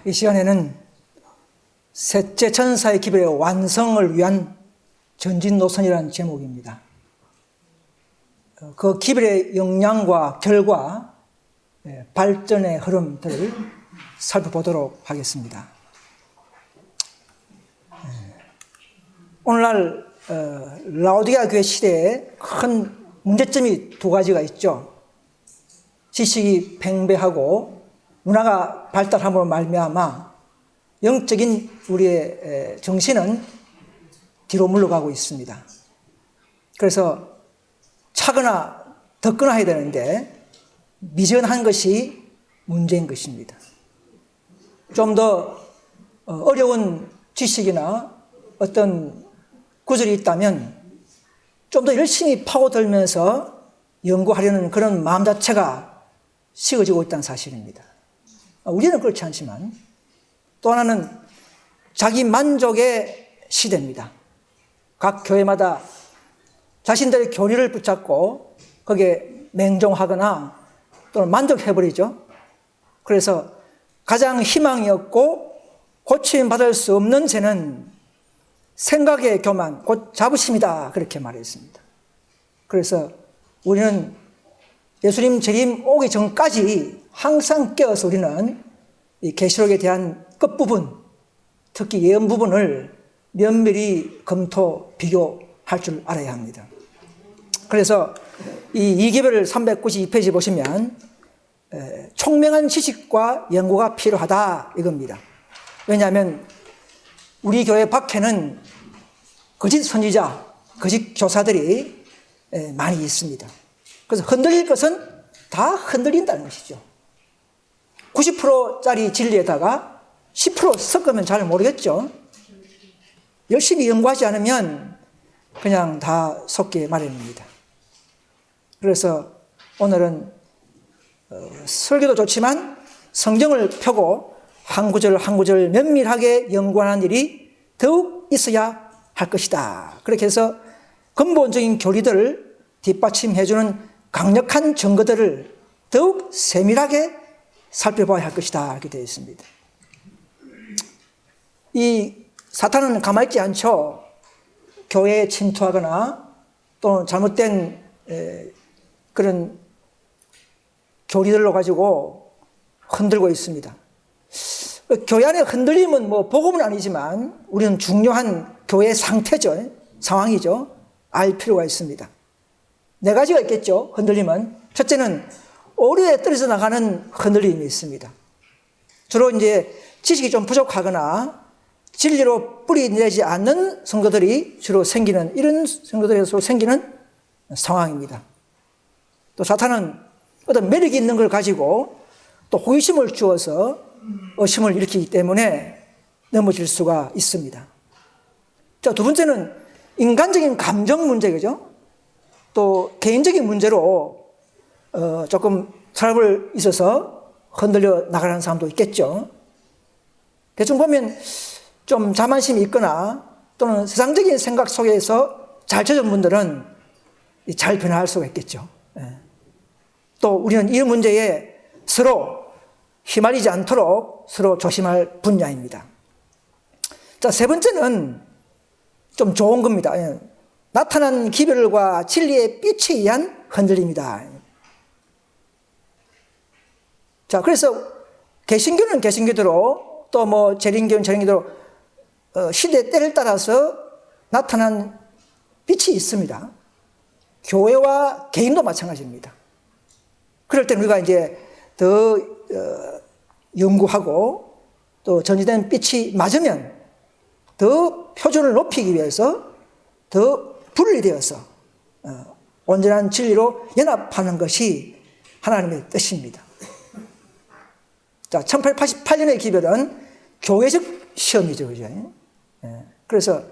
이 시간에는 셋째 천사의 기별의 완성을 위한 전진 노선이라는 제목입니다. 그 기별의 역량과 결과, 발전의 흐름들을 살펴보도록 하겠습니다. 오늘날 라오디게아 교회 시대에 큰 문제점이 두 가지가 있죠. 지식이 팽배하고 문화가 발달함으로 말미암아 영적인 우리의 정신은 뒤로 물러가고 있습니다. 그래서 차거나 덮거나 해야 되는데 미전한 것이 문제인 것입니다. 좀 더 어려운 지식이나 어떤 구절이 있다면 좀 더 열심히 파고들면서 연구하려는 그런 마음 자체가 식어지고 있다는 사실입니다. 우리는 그렇지 않지만 또 하나는 자기 만족의 시대입니다. 각 교회마다 자신들의 교리를 붙잡고 거기에 맹종하거나 또는 만족해버리죠. 그래서 가장 희망이 없고 고침받을 수 없는 죄는 생각의 교만, 곧 자부심이다, 그렇게 말했습니다. 그래서 우리는 예수님 재림 오기 전까지 항상 깨어서 우리는 이 계시록에 대한 끝부분, 특히 예언 부분을 면밀히 검토, 비교할 줄 알아야 합니다. 그래서 이 기별 392페이지 보시면 총명한 지식과 연구가 필요하다 이겁니다. 왜냐하면 우리 교회 밖에는 거짓 선지자, 거짓 교사들이 많이 있습니다. 그래서 흔들릴 것은 다 흔들린다는 것이죠. 90%짜리 진리에다가 10% 섞으면 잘 모르겠죠. 열심히 연구하지 않으면 그냥 다 속기 마련입니다. 그래서 오늘은 설교도 좋지만 성경을 펴고 한 구절 한 구절 면밀하게 연구하는 일이 더욱 있어야 할 것이다. 그렇게 해서 근본적인 교리들을 뒷받침해주는 강력한 증거들을 더욱 세밀하게 살펴봐야 할 것이다. 이렇게 되어 있습니다. 이 사탄은 가만히 있지 않죠. 교회에 침투하거나 또는 잘못된 그런 교리들로 가지고 흔들고 있습니다. 교회 안에 흔들림은 복음은 아니지만 우리는 중요한 교회의 상태죠. 상황이죠. 알 필요가 있습니다. 네 가지가 있겠죠. 흔들림은. 첫째는 오류에 떨어져 나가는 흔들림이 있습니다. 주로 이제 지식이 좀 부족하거나 진리로 뿌리내지 않는 성도들이 주로 생기는, 이런 성도들에서 생기는 상황입니다. 또 사탄은 어떤 매력이 있는 걸 가지고 또 호기심을 주어서 의심을 일으키기 때문에 넘어질 수가 있습니다. 자, 두 번째는 인간적인 감정 문제죠. 또 개인적인 문제로 조금 트러블이 있어서 흔들려 나가는 사람도 있겠죠. 대충 보면 좀 자만심이 있거나 또는 세상적인 생각 속에서 잘 쳐진 분들은 잘 변화할 수가 있겠죠. 또 우리는 이 문제에 서로 휘말리지 않도록 서로 조심할 분야입니다. 자, 세 번째는 좀 좋은 겁니다. 나타난 기별과 진리의 빛에 의한 흔들림이다. 자, 그래서 개신교는 개신교대로 또 재림교는 재림교대로 시대 때를 따라서 나타난 빛이 있습니다. 교회와 개인도 마찬가지입니다. 그럴 때 우리가 이제 더 연구하고 또 전이된 빛이 맞으면 더 표준을 높이기 위해서 더 분리되어서 온전한 진리로 연합하는 것이 하나님의 뜻입니다. 자, 1888년의 기별은 교회적 시험이죠. 그죠? 그래서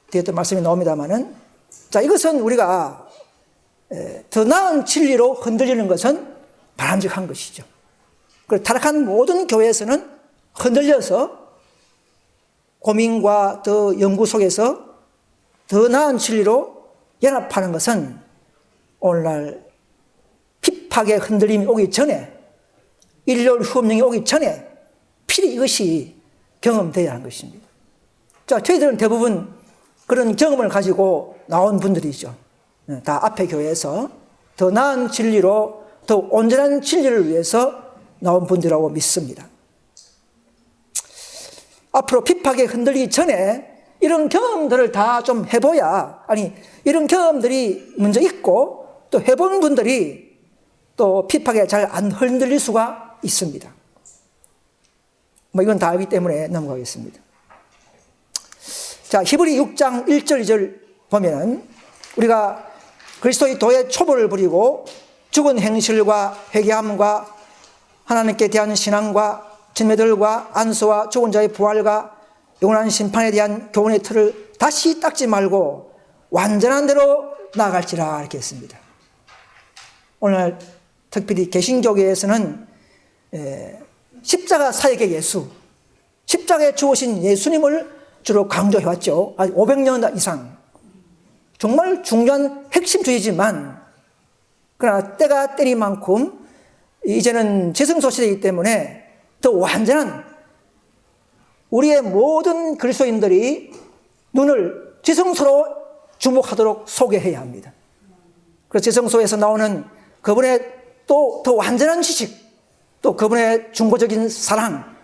뒤에 또 말씀이 나옵니다만은, 자, 이것은 우리가 더 나은 진리로 흔들리는 것은 바람직한 것이죠. 그리고 타락한 모든 교회에서는 흔들려서 고민과 더 연구 속에서 더 나은 진리로 연합하는 것은 오늘날 핍박의 흔들림이 오기 전에, 일요일 후업령이 오기 전에 필히 이것이 경험되어야 하는 것입니다. 자, 저희들은 대부분 그런 경험을 가지고 나온 분들이죠. 다 앞에 교회에서 더 나은 진리로, 더 온전한 진리를 위해서 나온 분들이라고 믿습니다. 앞으로 핍박에 흔들리기 전에 이런 경험들을 다 좀 해봐야, 아니 이런 경험들이 먼저 있고 또 해본 분들이 또 핍박에 잘 안 흔들릴 수가 있습니다. 뭐 이건 다 알기 때문에 넘어가겠습니다. 자, 히브리 6장 1절 2절 보면은 우리가 그리스도의 도에 초보를 부리고 죽은 행실과 회개함과 하나님께 대한 신앙과 진매들과 안수와 죽은 자의 부활과 영원한 심판에 대한 교훈의 틀을 다시 닦지 말고 완전한 대로 나아갈지라 이렇게 했습니다. 오늘 특별히 개신교계에서는 십자가 사역의 예수, 십자가에 죽으신 예수님을 주로 강조해왔죠. 500년 이상. 정말 중요한 핵심주의지만 그러나 때가 때리만큼 이제는 지성소 시대이기 때문에 더 완전한 우리의 모든 그리스도인들이 눈을 지성소로 주목하도록 소개해야 합니다. 그래서 지성소에서 나오는 그분의 또 더 완전한 지식, 또 그분의 중보적인 사랑,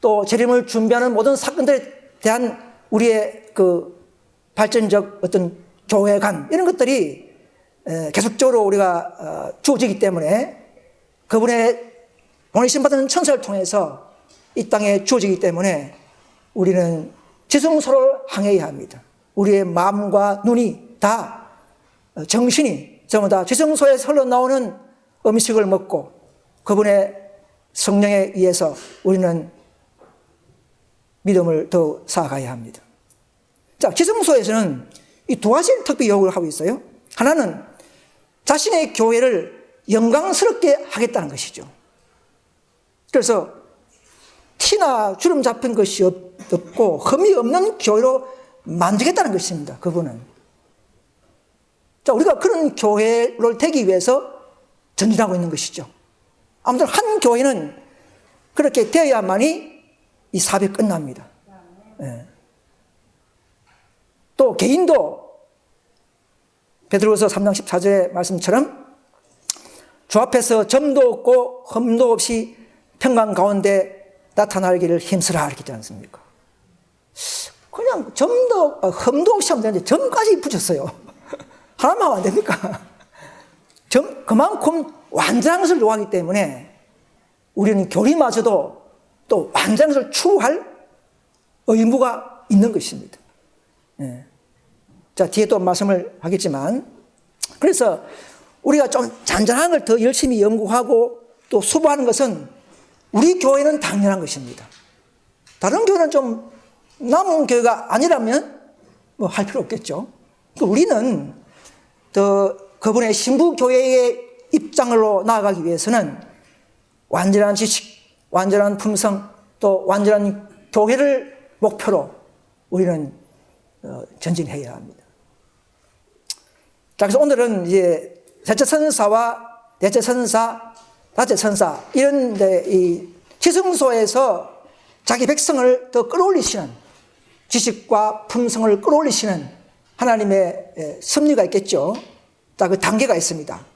또 재림을 준비하는 모든 사건들에 대한 우리의 그 발전적 어떤 교회관 이런 것들이 계속적으로 우리가 주어지기 때문에 그분의 보내심 받은 천사를 통해서 이 땅에 주어지기 때문에 우리는 지성소를 향해야 합니다. 우리의 마음과 눈이 다 정신이 전부 다 지성소에서 흘러나오는 음식을 먹고 그분의 성령에 의해서 우리는 믿음을 더 쌓아가야 합니다. 자, 지성소에서는 이 두 가지 특별 요구를 하고 있어요. 하나는 자신의 교회를 영광스럽게 하겠다는 것이죠. 그래서 티나 주름 잡힌 것이 없고 흠이 없는 교회로 만들겠다는 것입니다. 그분은. 자, 우리가 그런 교회를 되기 위해서 전진하고 있는 것이죠. 아무튼 한 교회는 그렇게 되어야만이 이 사업이 끝납니다. 예. 또 개인도 베드로서 3장 14절의 말씀처럼 주 앞에서 점도 없고 흠도 없이 평강 가운데 나타나기를 힘쓰라 이렇게 되지 않습니까? 그냥 점도 흠도 없이 하면 되는데 점까지 붙였어요. 하나만 하면 안 됩니까? 그만큼 완전한 것을 요하기 때문에 우리는 교리마저도 또 완전한 것을 추구할 의무가 있는 것입니다. 예. 자, 뒤에 또 말씀을 하겠지만, 그래서 우리가 좀 잔잔한 걸 더 열심히 연구하고 또 수부하는 것은 우리 교회는 당연한 것입니다. 다른 교회는 좀 남은 교회가 아니라면 뭐 할 필요 없겠죠. 우리는 더 그분의 신부 교회의 입장으로 나아가기 위해서는 완전한 지식, 완전한 품성, 또 완전한 교회를 목표로 우리는 전진해야 합니다. 자, 그래서 오늘은 이제 셋째 천사와 넷째 천사, 다섯째 천사 이런 이 지성소에서 자기 백성을 더 끌어올리시는 지식과 품성을 끌어올리시는 하나님의 섭리가 있겠죠. 자, 그 단계가 있습니다.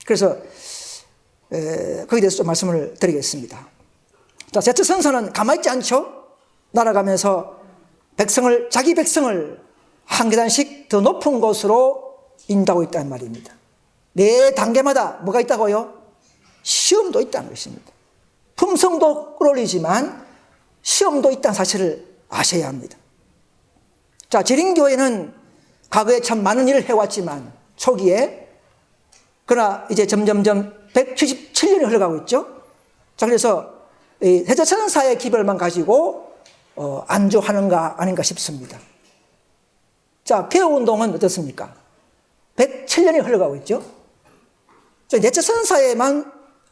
그래서 거기에 대해서 좀 말씀을 드리겠습니다. 자, 셋째 천사는 가만히 있지 않죠. 날아가면서 자기 백성을 한 계단씩 더 높은 곳으로 인도하고 있다는 말입니다. 매 단계마다 뭐가 있다고요? 시험도 있다는 것입니다. 품성도 끌어올리지만 시험도 있다는 사실을 아셔야 합니다. 자, 재림교회는 과거에 참 많은 일을 해왔지만 초기에, 그러나 이제 점점점 177년이 흘러가고 있죠. 자, 그래서 셋째 천사의 기별만 가지고 안주하는가 아닌가 싶습니다. 자, 개혁운동은 어떻습니까? 107년이 흘러가고 있죠. 넷째 천사에만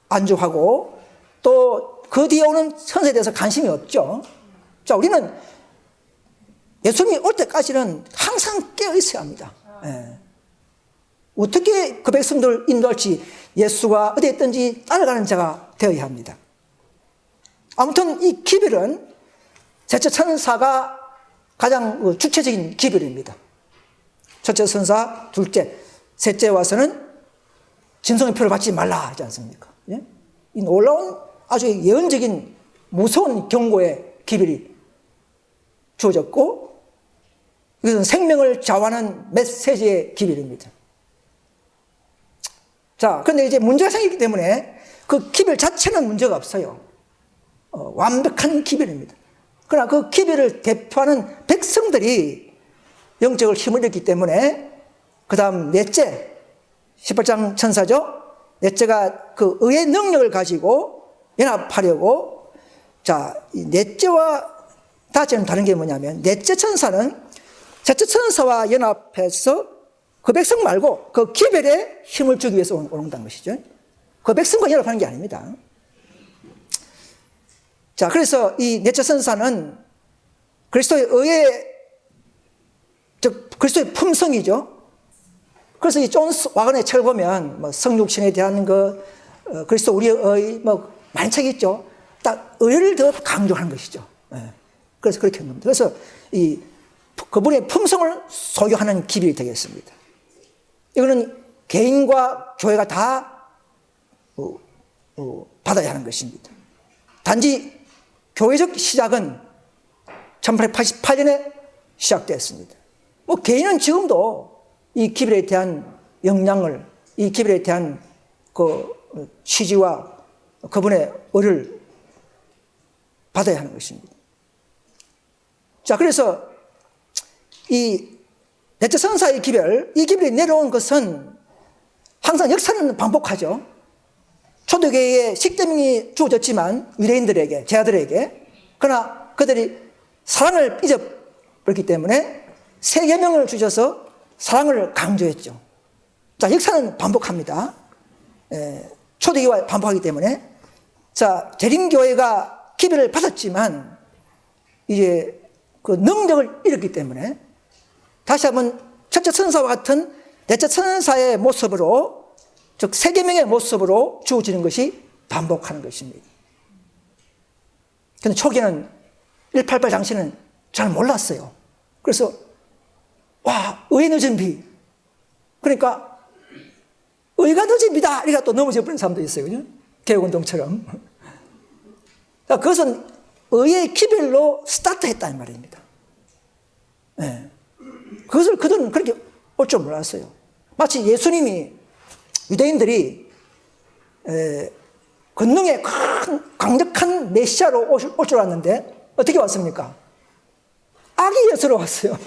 안주하고 또 그 뒤에 오는 천사에 대해서 관심이 없죠. 자, 우리는 예수님이 올 때까지는 항상 깨어 있어야 합니다. 예. 어떻게 그 백성들을 인도할지 예수가 어디에 있든지 따라가는 자가 되어야 합니다. 아무튼 이 기별은 셋째 천사가 가장 주체적인 기별입니다. 첫째 천사, 둘째, 셋째 와서는 진성의 표를 받지 말라 하지 않습니까? 예? 이 놀라운 아주 예언적인 무서운 경고의 기별이 주어졌고, 이것은 생명을 좌우하는 메시지의 기별입니다. 자, 그런데 이제 문제가 생기기 때문에 그 기별 자체는 문제가 없어요. 완벽한 기별입니다. 그러나 그 기별을 대표하는 백성들이 영적을 힘을 잃기 때문에 그 다음 넷째, 18장 천사죠. 넷째가 그 의의 능력을 가지고 연합하려고, 자, 이 넷째와 다째는 다른 게 뭐냐면, 넷째 천사는 셋째 천사와 연합해서 그 백성 말고 그 기별에 힘을 주기 위해서 오는다는 것이죠. 그 백성과 연합하는 게 아닙니다. 자, 그래서 이 넷째 천사는 그리스도의 의의, 즉 그리스도의 품성이죠. 그래서 이 존스 와건의 책을 보면 뭐 성육신에 대한 그리스도 우리의 의 많은 책이 있죠. 딱 의를 더 강조하는 것이죠. 그래서 그렇게 한 겁니다. 그래서 그분의 품성을 소유하는 기별이 되겠습니다. 이거는 개인과 교회가 다 받아야 하는 것입니다. 단지 교회적 시작은 1888년에 시작되었습니다. 개인은 지금도 이 기별에 대한 영향을, 이 기별에 대한 그 취지와 그분의 의를 받아야 하는 것입니다. 자, 그래서 이 넷째 천사의 기별, 이 기별이 내려온 것은 항상 역사는 반복하죠. 초대교회에 십계명이 주어졌지만 유대인들에게, 제자들에게, 그러나 그들이 사랑을 잊어버렸기 때문에 새 계명을 주셔서 사랑을 강조했죠. 자, 역사는 반복합니다. 초대교회가 반복하기 때문에. 자, 재림교회가 기별을 받았지만 이제 그 능력을 잃었기 때문에 다시 한번 첫째 천사와 같은 넷째 천사의 모습으로, 즉 세 계명의 모습으로 주어지는 것이 반복하는 것입니다. 그런데 초기에는 188 당시는 잘 몰랐어요. 그래서 와, 의의 늦은 비, 그러니까 의가 늦은 비다 이러다 또 넘어져 버린 사람도 있어요. 그죠? 개혁운동처럼. 자, 그것은 의의 기별로 스타트했다는 말입니다. 네. 그것을 그들은 그렇게 올 줄 몰랐어요. 마치 예수님이 유대인들이 권능의 큰 강력한 메시아로 올 줄 알았는데 어떻게 왔습니까? 아기 예수로 왔어요.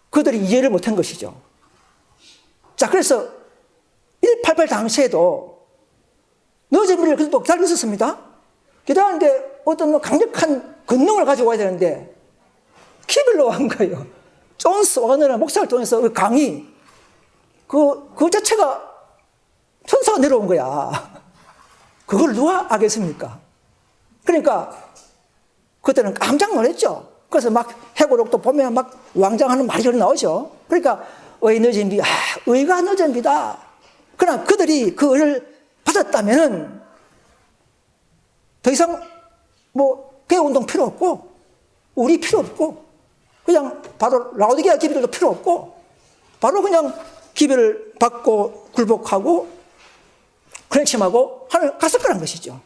그들이 이해를 못한 것이죠. 자, 그래서 188 당시에도 늦은 비를 그들도 기다리고 있었습니다. 기다리는데 어떤 강력한 권능을 가지고 와야 되는데 기별로 한 거예요. 존스 와건이라는 목사를 통해서 그 강의, 그 자체가 천사가 내려온 거야. 그걸 누가 알겠습니까? 그러니까 그때는 깜짝 놀랐죠. 그래서 막 해고록도 보면 막 왕장하는 말이 나오죠. 그러니까 의 늦은 비, 의가 늦은 비다. 그러나 그들이 그 의를 받았다면은 더 이상 개혁운동 필요 없고 우리 필요 없고 그냥 바로 라오디게아 기별도 필요 없고 바로 그냥 기별을 받고 굴복하고 클렉심하고 하늘 갔을 거란 것이죠.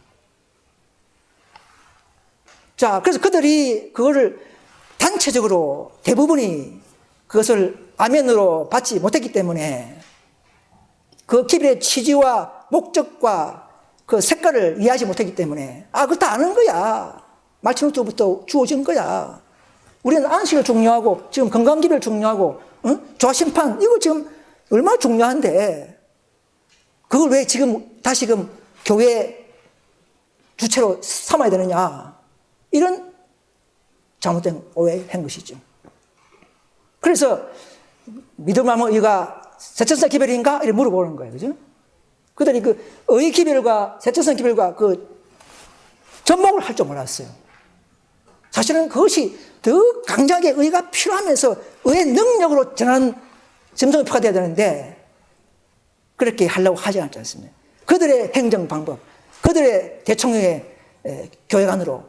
자, 그래서 그들이 그거를 단체적으로 대부분이 그것을 아멘으로 받지 못했기 때문에 그 기별의 취지와 목적과 그 색깔을 이해하지 못했기 때문에 그거 다 아는 거야. 말씀부터 주어진 거야. 우리는 안식을 중요하고 지금 건강기별 중요하고 조화심판 이거 지금 얼마나 중요한데 그걸 왜 지금 다시금 교회 주체로 삼아야 되느냐, 이런 잘못된 오해한 것이죠. 그래서 믿음하면 의가 세천사 기별인가? 이렇게 물어보는 거예요. 그죠? 그들이 그 의 기별과 세천사 기별과 그 접목을 할 줄 몰랐어요. 사실은 그것이 더 강력하게 의가 필요하면서 의의 능력으로 전하는 점성표가 돼야 되는데 그렇게 하려고 하지 않지 않습니까? 그들의 행정 방법, 그들의 대청령의 교회관으로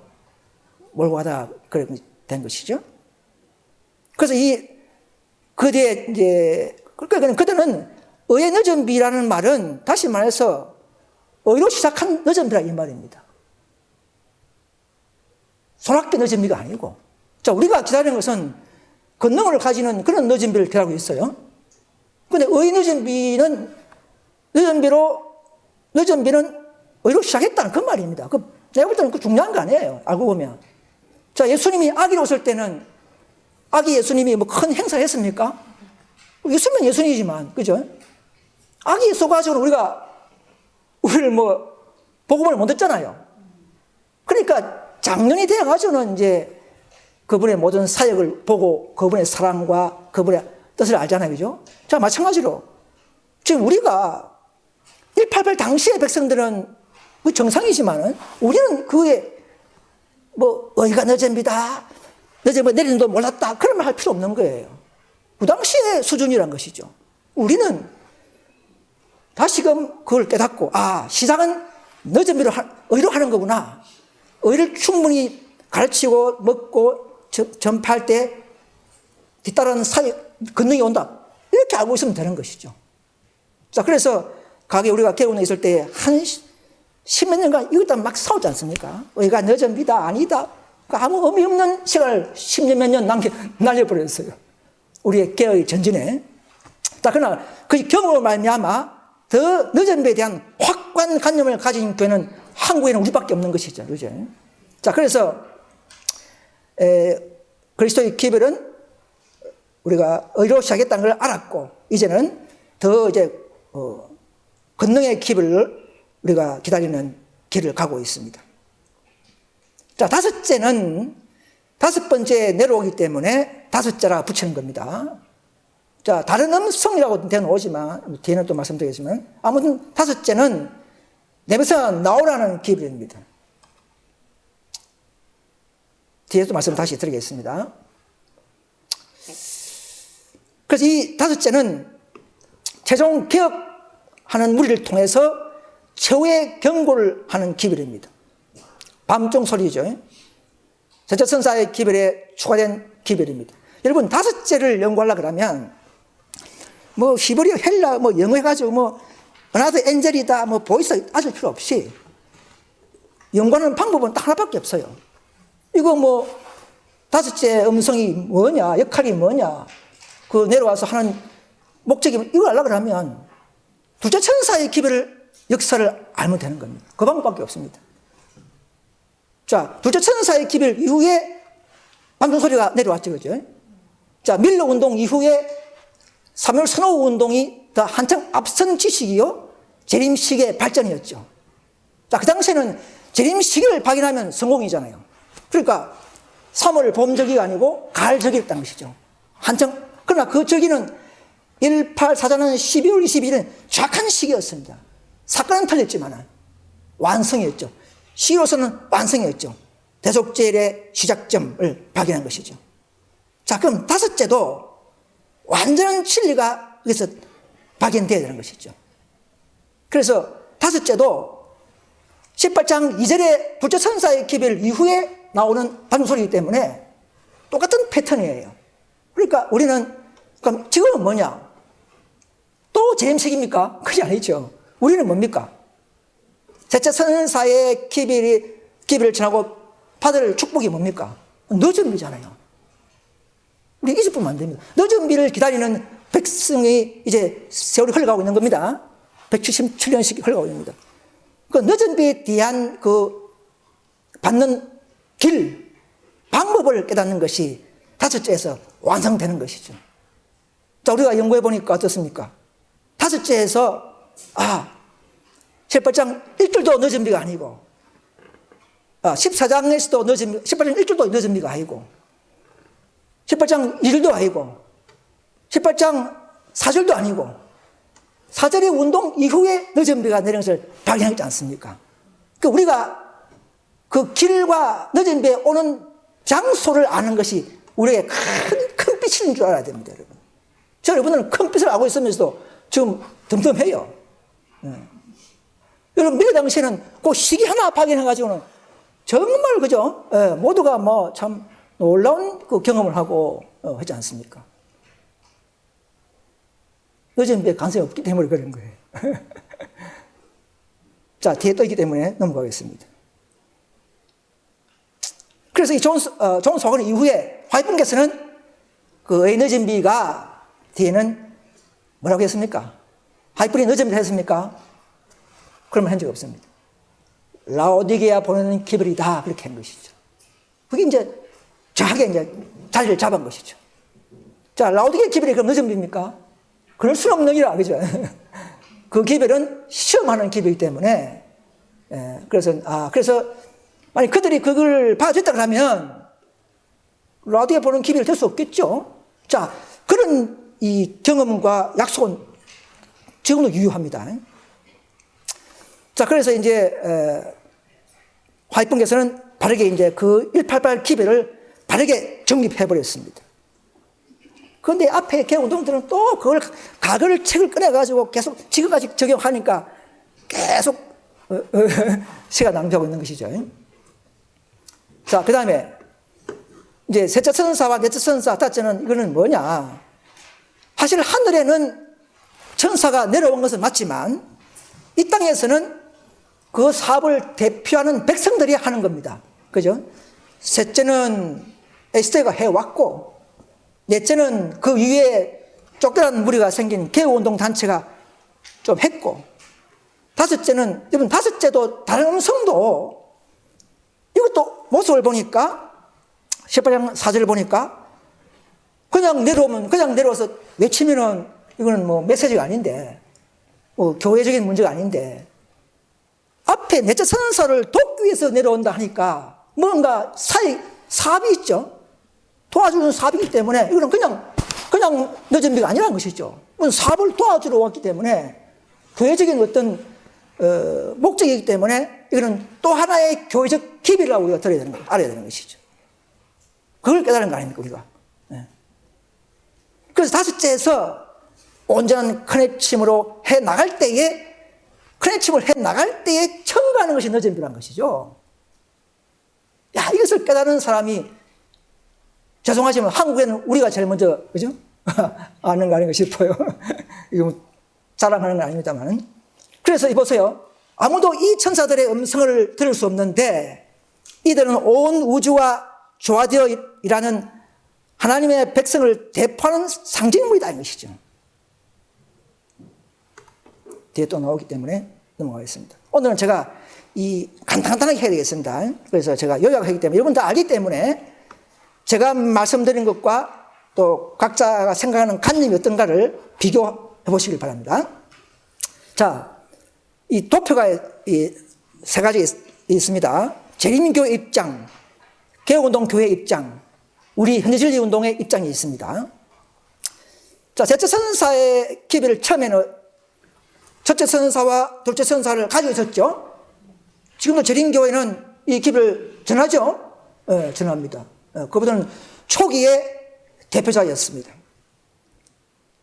몰고 가다 그렇게 된 것이죠. 그래서 그들의 이제 그러니까 그들은 의의 늦은 비라는 말은 다시 말해서 의로 시작한 늦은 비라 이 말입니다. 소낙게 늦은 비가 아니고, 자, 우리가 기다리는 것은 권능을 가지는 그런 늦은 비를 기다리고 있어요. 근데 의의 늦은 비는 늦은 비는 의로 시작했다는 그 말입니다. 내가 볼 때는 그 중요한 거 아니에요. 알고 보면. 자, 예수님이 아기로 오실 때는 아기 예수님이 뭐 큰 행사를 했습니까? 예수님은 예수님이지만, 그죠? 아기 예수 가지고는 우리를 뭐, 복음을 못 듣잖아요. 그러니까 장년이 되어가지고는 이제 그분의 모든 사역을 보고 그분의 사랑과 그분의 뜻을 알잖아요. 그죠? 자, 마찬가지로 지금 우리가 188 당시의 백성들은 그 정상이지만은 우리는 그에 뭐 의가 늦은비다, 늦은 내리는도 몰랐다 그런 말 할 필요 없는 거예요. 그 당시의 수준이란 것이죠. 우리는 다시금 그걸 깨닫고, 시작은 늦은비로 의로 하는 거구나. 의를 충분히 가르치고 먹고 전파할 때 뒤따르는 사역 권능이 온다. 이렇게 알고 있으면 되는 것이죠. 자, 그래서 가게 우리가 개운에 있을 때 한 십몇 년간 이것도 막 싸우지 않습니까? 의가 늦은 비다 아니다. 아무 의미 없는 시간을 10년 몇 년 날려버렸어요. 우리의 개의 전진에. 자, 그러나 그 경험으로 말미암아 더 늦은 비에 대한 확고한관념을 가진 교회는 한국에는 우리밖에 없는 것이죠. 그죠? 자, 그래서 그리스도의 기별은 우리가 의로 시작했다는 걸 알았고, 이제는 더 이제 권능의 기별을 우리가 기다리는 길을 가고 있습니다. 자, 다섯 번째 내려오기 때문에 다섯째라 붙이는 겁니다. 자, 다른 음성이라고 되는 오지만 뒤에는 또 말씀드리겠지만, 아무튼 다섯째는 내면서 나오라는 기별입니다. 뒤에도 말씀 다시 드리겠습니다. 그래서 이 다섯째는 최종 개혁하는 무리를 통해서 최후의 경고를 하는 기별입니다. 밤중 소리죠. 제자 천사의 기별에 추가된 기별입니다. 여러분, 다섯째를 연구하려고 그러면 뭐 히브리어, 헬라, 뭐 영어 해가지고 뭐 어나더 엔젤이다, 뭐 보이스 아실 필요 없이 연구하는 방법은 딱 하나밖에 없어요. 이거 뭐 다섯째 음성이 뭐냐, 역할이 뭐냐, 그 내려와서 하는 목적이 이걸 알려고 하면 둘째 천사의 기별을 역사를 알면 되는 겁니다. 그 방법밖에 없습니다. 자, 둘째 천사의 기별 이후에 방송 소리가 내려왔죠, 그죠? 자, 밀러 운동 이후에 사무엘 스노우 운동이 더 한창 앞선 지식이요, 재림식의 발전이었죠. 자, 그 당시에는 재림시기를 발견하면 성공이잖아요. 그러니까 3월 봄절기가 아니고 가을절기였다는 것이죠. 한창. 그러나 그 절기는 1844년 12월 22일은 정확한 시기였습니다. 사건은 틀렸지만 완성이었죠. 시로서는 완성이었죠. 대속제일의 시작점을 발견한 것이죠. 자, 그럼 다섯째도 완전한 진리가 여기서 발견되어야 되는 것이죠. 그래서 다섯째도 18장 2절의 둘째 천사의 기별 이후에 나오는 방송소리이기 때문에 똑같은 패턴이에요. 그러니까 우리는 그럼 지금은 뭐냐? 또 재림식입니까? 그게 아니죠. 우리는 뭡니까? 셋째 천사의 기별을 전하고 받을 축복이 뭡니까? 늦은 비잖아요. 우리 잊어보면 안 됩니다. 늦은 비를 기다리는 백성이 이제 세월이 흘러가고 있는 겁니다. 177년씩 흘러가고 있습니다. 그 늦은 비에 대한 그 받는 길, 방법을 깨닫는 것이 다섯째에서 완성되는 것이죠. 자, 우리가 연구해 보니까 어떻습니까? 다섯째에서 18장 1절도 늦은 비가 아니고 14장에서도 18장 1절도 늦은 비가 아니고 18장 2절도 아니고 18장 4절도 아니고 4절의 운동 이후에 늦은 비가 내리는 것을 발견했지 않습니까? 그러니까 우리가 그 길과 늦은 비에 오는 장소를 아는 것이 우리에게 큰 빛인 줄 알아야 됩니다, 여러분. 여러분들은 큰 빛을 알고 있으면서도 지금 덤덤해요. 여러분, 미래 당시에는 그 시기 하나 발견해가지고는 정말, 그죠? 모두가 뭐 참 놀라운 그 경험을 하고 하지 않습니까? 늦은 배 가능성이 없기 때문에 그런 거예요. 자, 뒤에 또 있기 때문에 넘어가겠습니다. 그래서 이 존 소건 이후에 화이트분께서는 그 늦은 비가 뒤에는 뭐라고 했습니까? 화이트분이 늦은 비를 했습니까? 그러면 한 적이 없습니다. 라오디게아 보내는 기별이다. 그렇게 한 것이죠. 그게 이제 정확하게 이제 자리를 잡은 것이죠. 자, 라오디게아 기별이 그럼 늦은 비입니까? 그럴 수는 없는 일이라, 그죠? 그 기별은 시험하는 기별이기 때문에, 그래서, 만약 그들이 그걸 받아줬다 그러면, 라오디게아 보는 기별이 될 수 없겠죠? 자, 그런 이 경험과 약속은 지금도 유효합니다. 자, 그래서 이제, 화이트분께서는 바르게 이제 그 188 기별을 바르게 정립해버렸습니다. 그런데 앞에 개운동들은 또 그걸 가글 책을 꺼내가지고 계속 지금까지 적용하니까 계속 시간 낭비하고 있는 것이죠. 자, 그 다음에 이제 셋째 천사와 넷째 천사, 다째는 이거는 뭐냐. 사실 하늘에는 천사가 내려온 것은 맞지만 이 땅에서는 그 사업을 대표하는 백성들이 하는 겁니다. 그죠? 셋째는 에스테가 해왔고, 넷째는 그 위에 쫓겨난 무리가 생긴 개우운동 단체가 좀 했고, 다섯째는, 여러분, 다섯째도 다른 음성도 이것도 모습을 보니까, 18장 4절을 보니까, 그냥 내려와서 외치면은 이거는 뭐 메시지가 아닌데, 뭐 교회적인 문제가 아닌데, 앞에 넷째 천사를 돕기 위해서 내려온다 하니까 뭔가 사업이 있죠. 도와주는 사업이기 때문에 이거는 그냥 늦은 비가 아니라는 것이죠. 사업을 도와주러 왔기 때문에 교회적인 어떤 목적이기 때문에 이거는 또 하나의 교회적 기별이라고 우리가 알아야 되는 것이죠. 그걸 깨달은 거 아닙니까, 우리가. 그래서 다섯째에서 온전한 커넥침으로 해 나갈 때에 첨가하는 것이 늦은 비라는 것이죠. 야, 이것을 깨달은 사람이, 죄송하지만 한국에는 우리가 제일 먼저, 그죠? 아는 거 아닌가 싶어요. 이거 자랑하는 건 아닙니다만. 그래서 보세요. 아무도 이 천사들의 음성을 들을 수 없는데 이들은 온 우주와 조화되어 일하는 하나님의 백성을 대표하는 상징물이다, 이 것이죠. 뒤에 또 나오기 때문에 넘어가겠습니다. 오늘은 제가 간단하게 해야 되겠습니다. 그래서 제가 요약하기 때문에 여러분 다 알기 때문에 제가 말씀드린 것과 또 각자가 생각하는 관념이 어떤가를 비교해 보시길 바랍니다. 자, 이 도표가 세 가지 있습니다. 재림교회 입장, 개혁운동 교회 입장, 우리 현대진리운동의 입장이 있습니다. 자, 셋째 천사의 기별을 처음에는 첫째 천사와 둘째 천사를 가지고 있었죠. 지금도 재림교회는 이 기별을 전하죠. 전합니다. 그보다는 초기의 대표자였습니다.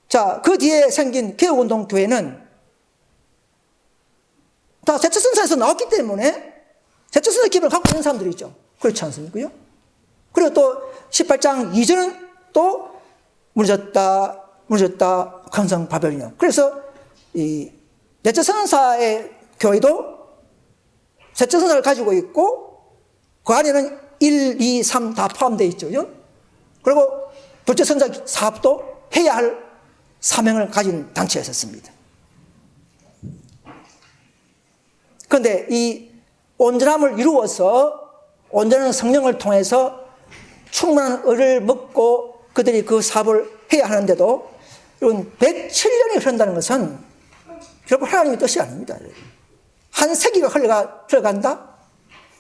자, 그 뒤에 생긴 개혁운동 교회는 다 셋째 천사에서 나왔기 때문에 셋째 천사의 기별을 갖고 있는 사람들이죠. 그렇지 않습니까? 그리고 또 18장 2절은 또 무너졌다 강성 바벨론. 그래서 이 넷째 천사의 교회도 셋째 천사를 가지고 있고 그 안에는 1, 2, 3 다 포함되어 있죠. 그리고 둘째 천사 사업도 해야 할 사명을 가진 단체였었습니다. 그런데 이 온전함을 이루어서 온전한 성령을 통해서 충만한 의를 먹고 그들이 그 사업을 해야 하는데도 이런 107년이 흐른다는 것은 결국 하나님의 뜻이 아닙니다. 한 세기가 흘러간다?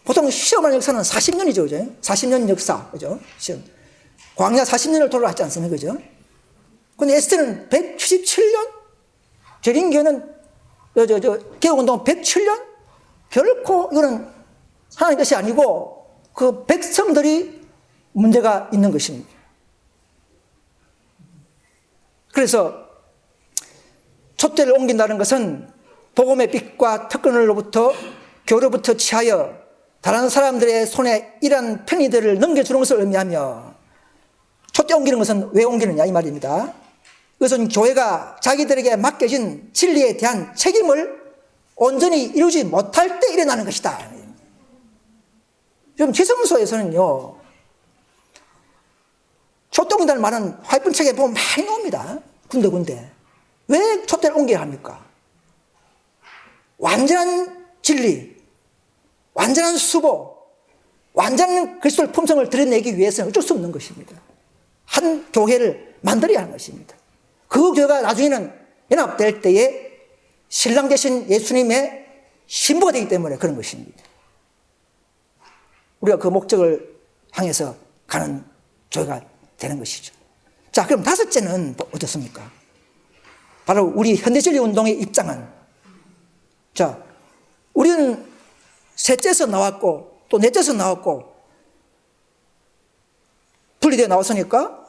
보통 시험하는 역사는 40년이죠. 그죠? 40년 역사. 그죠? 시험. 광야 40년을 돌아왔지 않습니까? 그죠? 근데 에스테는 177년? 재림교회는, 개혁운동 107년? 결코 이거는 하나님의 뜻이 아니고 그 백성들이 문제가 있는 것입니다. 그래서 촛대를 옮긴다는 것은 복음의 빛과 특권으로부터 교로부터 취하여 다른 사람들의 손에 이러한 편의들을 넘겨주는 것을 의미하며, 촛대 옮기는 것은 왜 옮기느냐 이 말입니다. 그것은 교회가 자기들에게 맡겨진 진리에 대한 책임을 온전히 이루지 못할 때 일어나는 것이다. 지금 지성소에서는요, 촛대 옮긴다는 말은 화이픈 책에 보면 많이 나옵니다. 군데군데. 왜 촛대를 옮겨야 합니까? 완전한 진리, 완전한 수보, 완전한 그리스도의 품성을 드러내기 위해서는 어쩔 수 없는 것입니다. 한 교회를 만들어야 하는 것입니다. 그 교회가 나중에는 연합될 때에 신랑 되신 예수님의 신부가 되기 때문에 그런 것입니다. 우리가 그 목적을 향해서 가는 교회가 되는 것이죠. 자, 그럼 다섯째는 어떻습니까? 바로 우리 현대진리운동의 입장은, 자, 우리는 셋째에서 나왔고 또 넷째에서 나왔고 분리되어 나왔으니까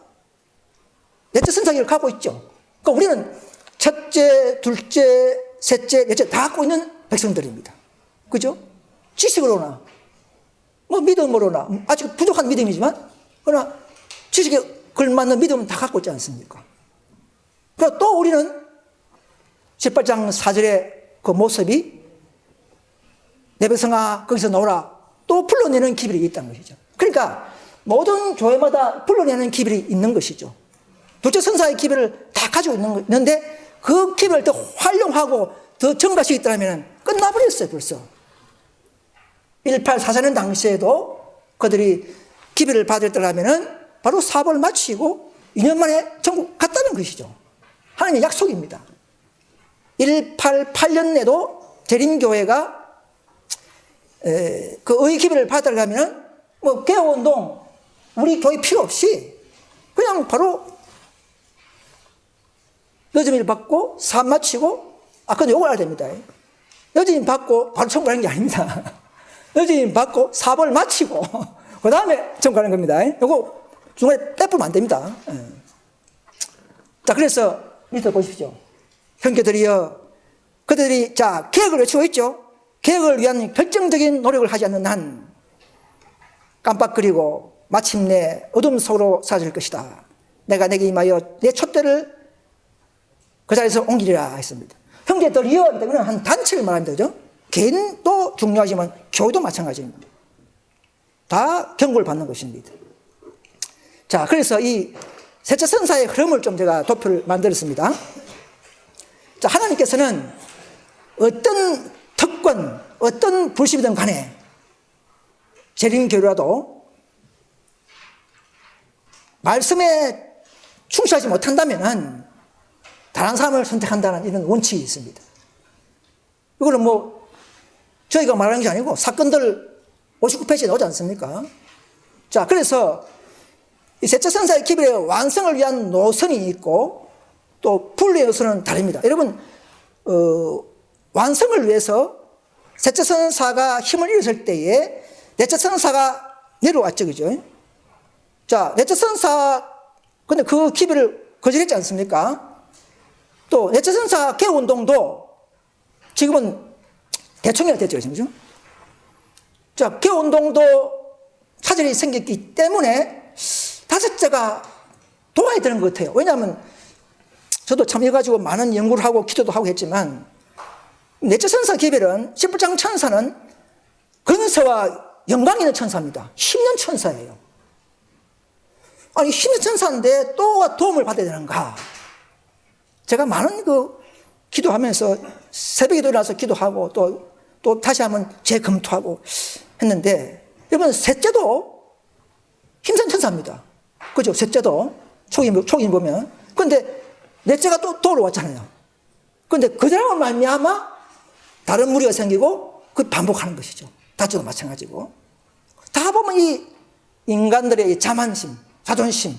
넷째 선상위를 가고 있죠. 그러니까 우리는 첫째, 둘째, 셋째, 넷째 다 갖고 있는 백성들입니다. 그죠? 지식으로나 뭐 믿음으로나 아직 부족한 믿음이지만 그러나 지식에 걸맞는 믿음은 다 갖고 있지 않습니까? 그리고 또 우리는 18장 4절의 그 모습이 내 백성아 거기서 나오라, 또 불러내는 기별이 있다는 것이죠. 그러니까 모든 교회마다 불러내는 기별이 있는 것이죠. 둘째 선사의 기별을 다 가지고 있는데 그 기별을 더 활용하고 더 증가시 있다면 끝나버렸어요. 벌써 1844년 당시에도 그들이 기별을 받았더라면 바로 사업을 마치고 2년 만에 전국 갔다는 것이죠. 하나님의 약속입니다. 188년에도 대림교회가 그 의의 기별을 받으려면 뭐 개혁운동 우리 교회 필요 없이 그냥 바로 여점일 받고 사업 마치고, 근데 요걸 알아야 됩니다. 여점일 받고 바로 천국 가는 게 아닙니다. 여점일 받고 사업을 마치고 그 다음에 천국 가는 겁니다. 요거 중간에 떼쁘면 안 됩니다. 자, 그래서 밑에 보십시오. 형제들이여, 그들이 자 계획을 외치고 있죠. 계획을 위한 결정적인 노력을 하지 않는 한 깜빡거리고 마침내 어둠 속으로 사라질 것이다. 내가 내게 임하여 내 촛대를 그 자리에서 옮기리라 했습니다. 형제들이여, 이거는 한 단체를 말하는 거죠. 개인도 중요하지만 교회도 마찬가지입니다. 다 경고를 받는 것입니다. 자, 그래서 이 셋째 선사의 흐름을 좀 제가 도표를 만들었습니다. 자, 하나님께서는 어떤 특권, 어떤 불신이든 간에 재림교회라도 말씀에 충실하지 못한다면 다른 사람을 선택한다는 이런 원칙이 있습니다. 이거는 뭐 저희가 말하는 게 아니고 사건들 59페이지에 나오지 않습니까? 자, 그래서 이 셋째 선사의 기별의 완성을 위한 노선이 있고 또 분리의 노선은 다릅니다. 여러분, 완성을 위해서 셋째 선사가 힘을 잃었을 때에 넷째 선사가 내려왔죠. 그죠? 자, 넷째 선사, 근데 그 기별을 거절했지 않습니까? 또 넷째 선사 개운동도 지금은 대총회가 됐죠. 그죠? 자, 개운동도 차질이 생겼기 때문에 다섯째가 도와야 되는 것 같아요. 왜냐하면 저도 참여해가지고 많은 연구를 하고 기도도 하고 했지만 넷째 선사 기별은 11장 천사는 근세와 영광 있는 천사입니다. 힘있는 천사예요. 아니, 힘있는 천사인데 또 도움을 받아야 되는가? 제가 많은 기도하면서 새벽에 일어나서 기도하고 또 다시 한번 재검토하고 했는데, 여러분, 셋째도 힘센 천사입니다. 그죠? 셋째도 초기 보면. 그런데 넷째가 또 도우러 왔잖아요. 그런데 그들하고 말미암아 다른 무리가 생기고 그 반복하는 것이죠. 다저도 마찬가지고. 다 보면 이 인간들의 이 자만심, 자존심,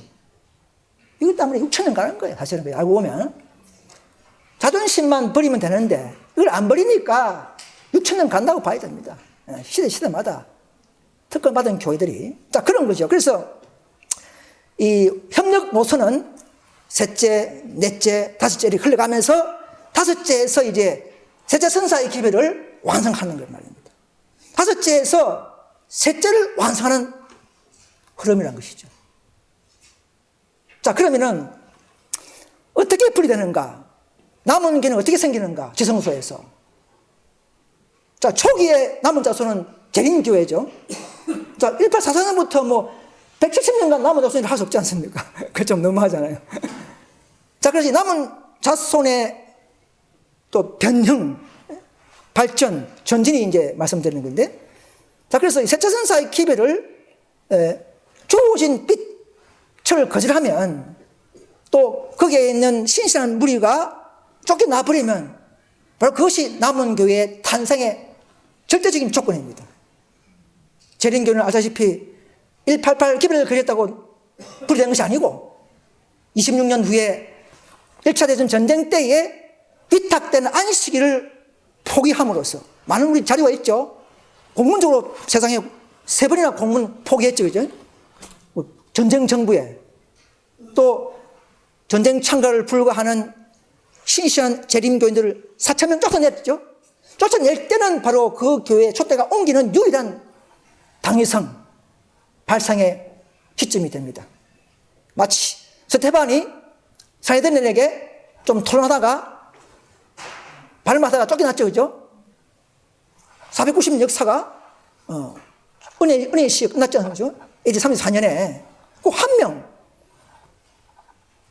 이것 때문에 6천년 가는 거예요. 사실은 알고 보면. 자존심만 버리면 되는데 이걸 안 버리니까 6천년 간다고 봐야 됩니다. 시대마다 특권받은 교회들이. 자, 그런 거죠. 그래서 이 협력 노선은 셋째, 넷째, 다섯째 이렇게 흘러가면서 다섯째에서 이제 셋째 선사의 기별을 완성하는 것 말입니다. 다섯째에서 셋째를 완성하는 흐름이라는 것이죠. 자, 그러면은 어떻게 분리되는가? 남은 개는 어떻게 생기는가? 지성소에서. 자, 초기에 남은 자손은 재림교회죠. 자, 1844년부터 뭐 170년간 남은 자손이라 할 수 없지 않습니까? 그거 좀 너무하잖아요. 자, 그래서 남은 자손의 또 변형, 발전, 전진이 이제 말씀드리는 건데, 자, 그래서 이 셋째 선사의 기별을 주어진 빛을 거절하면 또 거기에 있는 신실한 무리가 쫓겨나버리면 바로 그것이 남은 교회의 탄생의 절대적인 조건입니다. 재림교는 아시다시피 188 기별을 그렸다고 분리된 것이 아니고 26년 후에 1차 대전 전쟁 때에 위탁된 안식일을 포기함으로써 많은 우리 자료가 있죠. 공문적으로 세상에 3번이나 공문 포기했죠. 그죠? 전쟁 정부에 또 전쟁 참가를 불가하는 신실한 재림교인들을 4,000명 쫓아냈죠. 쫓아낼 때는 바로 그 교회의 촛대가 옮기는 유일한 당위성 발상의 시점이 됩니다. 마치 스테반이 사내들에게 좀 토론하다가 발맞다가 쫓겨났죠. 그죠? 490년 역사가 은혜의 시에 끝났지 않죠? AD 34년에 그 한 명,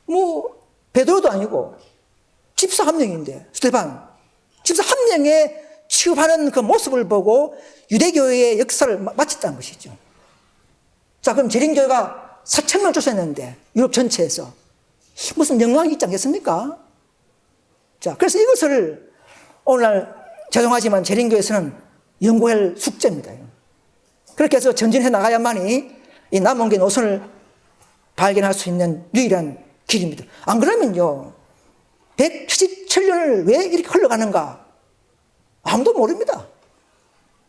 뭐 베드로도 아니고 집사 한 명인데 스테반 집사 한 명의 취급하는 그 모습을 보고 유대교회의 역사를 마쳤다는 것이죠. 자, 그럼 재림교회가 4,000명 쫓아냈는데 유럽 전체에서 무슨 영광이 있지 않겠습니까? 자, 그래서 이것을 오늘날 죄송하지만 재림교회에서는 연구할 숙제입니다. 그렇게 해서 전진해 나가야만이 이 남은 게 노선을 발견할 수 있는 유일한 길입니다. 안 그러면요, 177년을 왜 이렇게 흘러가는가? 아무도 모릅니다.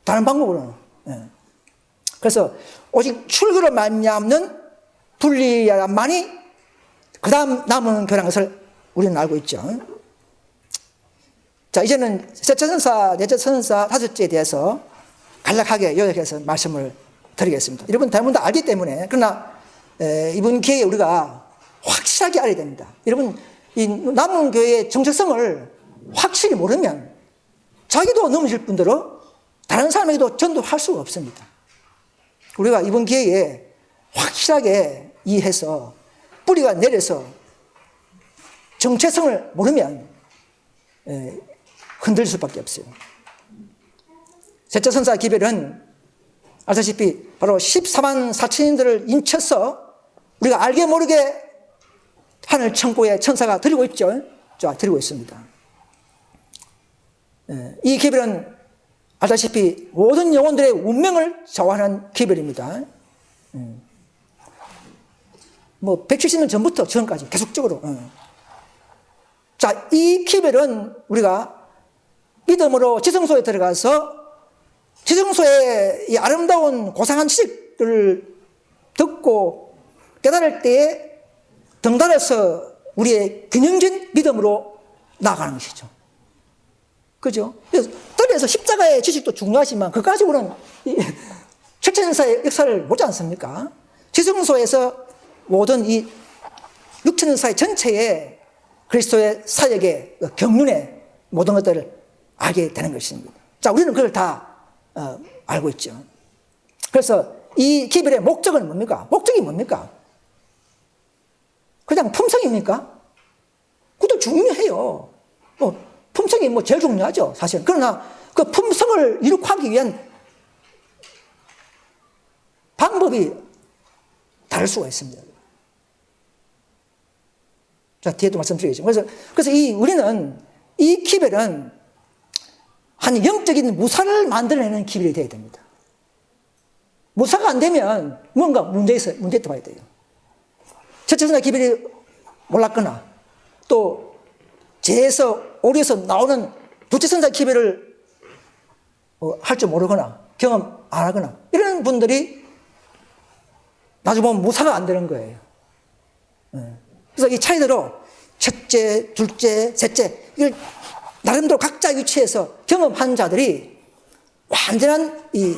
다른 방법으로는. 그래서 오직 출교로 말미암는 분리야만이 그 다음 남은 교회라는 것을 우리는 알고 있죠. 자, 이제는 셋째 선사, 넷째 선사, 다섯째에 대해서 간략하게 요약해서 말씀을 드리겠습니다. 여러분 대부분 다 알기 때문에, 그러나 이번 기회에 우리가 확실하게 알아야 됩니다. 여러분, 이 남은 교회의 정체성을 확실히 모르면 자기도 넘어질 뿐더러 다른 사람에게도 전도할 수가 없습니다. 우리가 이번 기회에 확실하게 이해해서 뿌리가 내려서 정체성을 모르면 흔들릴 수밖에 없어요. 셋째 선사 기별은 아시다시피 바로 14만 4천인들을 인쳐서 우리가 알게 모르게 하늘 천국의 천사가 드리고 있죠. 자, 드리고 있습니다. 이 기별은 아시다시피 모든 영혼들의 운명을 좌우하는 기별입니다. 뭐 170년 전부터 지금까지 계속적으로. 자, 이 기별은 우리가 믿음으로 지성소에 들어가서 지성소의 이 아름다운 고상한 지식들을 듣고 깨달을 때에 덩달아서 우리의 균형진 믿음으로 나아가는 것이죠. 그죠? 그래서 십자가의 지식도 중요하지만 그 가지고는 칠천사의 역사를 보지 않습니까? 지성소에서 모든 이 육천사의 전체의 그리스도의 사역의 경륜의 모든 것들을 알게 되는 것입니다. 자, 우리는 그걸 다 알고 있죠. 그래서 이 기별의 목적은 뭡니까? 목적이 뭡니까? 그냥 품성입니까? 그것도 중요해요. 품성이 뭐 제일 중요하죠, 사실은. 그러나 그 품성을 이룩하기 위한 방법이 다를 수가 있습니다. 자, 뒤에도 말씀드리겠죠. 그래서 우리는 이 기별은 한 영적인 무사를 만들어내는 기별이 되어야 됩니다. 무사가 안 되면 뭔가 문제 있다 봐야 돼요. 첫째 선사 기별이 몰랐거나 또 재에서 오리에서 나오는 둘째 선사 기별을 할 줄 모르거나 경험 안 하거나 이런 분들이 나중에 보면 무사가 안 되는 거예요. 그래서 이 차이대로 첫째, 둘째, 셋째 이걸 나름대로 각자 위치에서 경험한 자들이 완전한 이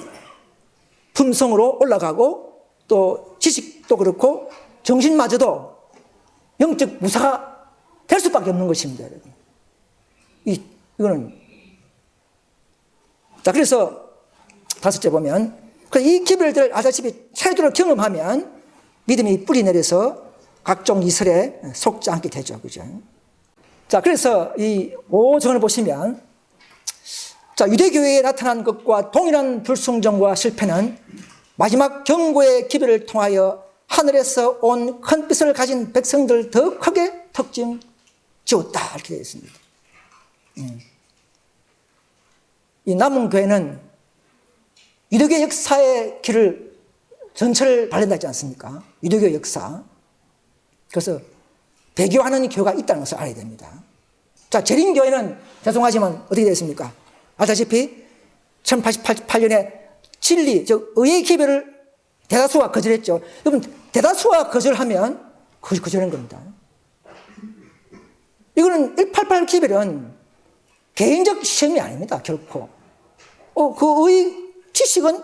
품성으로 올라가고 또 지식도 그렇고 정신마저도 영적 무사가 될 수밖에 없는 것입니다, 여러분. 이거는. 자, 그래서 다섯째 보면, 이 기별들을 아다시피 차례대로 경험하면 믿음이 뿌리 내려서 각종 이설에 속지 않게 되죠. 그죠? 자, 그래서 이 5절을 보시면, 자, 유대교회에 나타난 것과 동일한 불순종과 실패는 마지막 경고의 기별을 통하여 하늘에서 온 큰 뜻을 가진 백성들 더 크게 특징 지었다. 이렇게 되어 있습니다. 이 남은 교회는 유대교 역사의 길을 전체를 달린다 했지 않습니까? 유대교 역사. 그래서 배교하는 교회가 있다는 것을 알아야 됩니다. 자, 재림교회는 죄송하지만 어떻게 되었습니까? 알다시피 1088년에 진리, 즉 의의 기별을 대다수가 거절했죠. 여러분, 대다수가 거절하면 그것이 거절한 겁니다. 이거는 188 기별은 개인적 시험이 아닙니다, 결코. 그 의 지식은,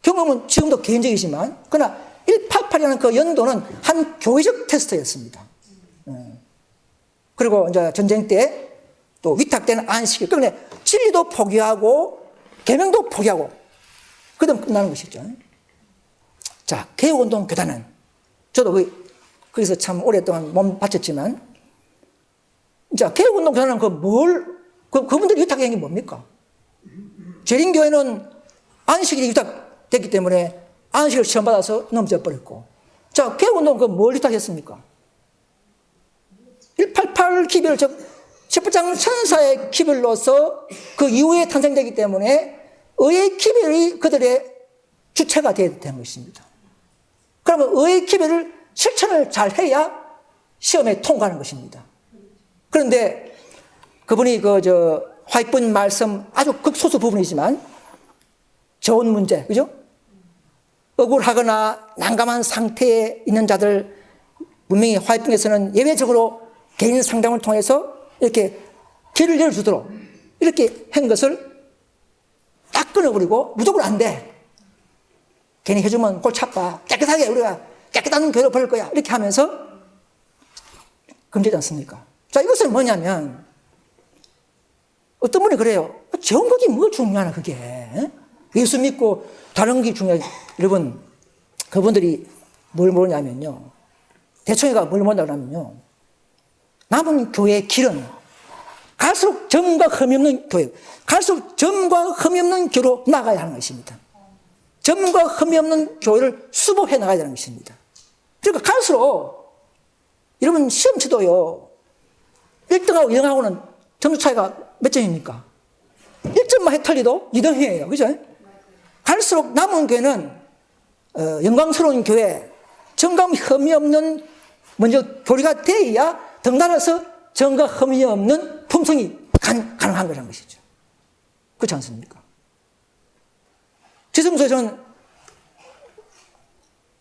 경험은 지금도 개인적이지만, 그러나 188이라는 그 연도는 한 교회적 테스트였습니다. 그리고 이제 전쟁 때 또 위탁된 안식일, 그러니까 진리도 포기하고, 계명도 포기하고, 그다음 끝나는 것이죠. 자, 개혁운동 교단은, 저도 거기서 참 오랫동안 몸 바쳤지만, 자, 개혁운동 교단은 그분들이 위탁한 게 뭡니까? 재림교회는 안식일이 위탁됐기 때문에 안식을 시험받아서 넘어져 버렸고, 자, 개혁운동은 뭘 위탁했습니까? 188 기별, 즉, 10부장 천사의 기별로서 그 이후에 탄생되기 때문에 의의 기별이 그들의 주체가 되어야 되는 것입니다. 그러면 의의 기별을 실천을 잘 해야 시험에 통과하는 것입니다. 그런데 그분이 화이쁜 말씀 아주 극소수 부분이지만 저온 문제, 그죠? 억울하거나 난감한 상태에 있는 자들, 분명히 화이픈에서는 예외적으로 개인 상담을 통해서 이렇게 길을 열어주도록 이렇게 한 것을 딱 끊어버리고 무조건 안 돼. 괜히 해주면 골치 아파. 깨끗하게 우리가 깨끗한 교회로 벌릴 거야. 이렇게 하면서 금지하지 않습니까? 자, 이것은 뭐냐면 어떤 분이 그래요. 정극이 뭐 중요하나 그게. 예수 믿고 다른 게 중요해. 여러분, 그분들이 뭘 모르냐면요. 대총회가 뭘 모른다고 하면요. 남은 교회의 길은 갈수록 점과 흠이 없는 교회, 갈수록 점과 흠이 없는 교회로 나가야 하는 것입니다. 점과 흠이 없는 교회를 수복해 나가야 되는 것입니다. 그러니까 갈수록 여러분 시험치도요. 1등하고 2등하고는 점수 차이가 몇 점입니까? 1점만 해탈리도 2등이에요. 그죠? 갈수록 남은 교회는 영광스러운 교회, 점과 흠이 없는 먼저 교리가 되어야 덩달아서 점과 흠이 없는 품성이 가능한 거라는 것이죠. 그렇지 않습니까? 지성소에서는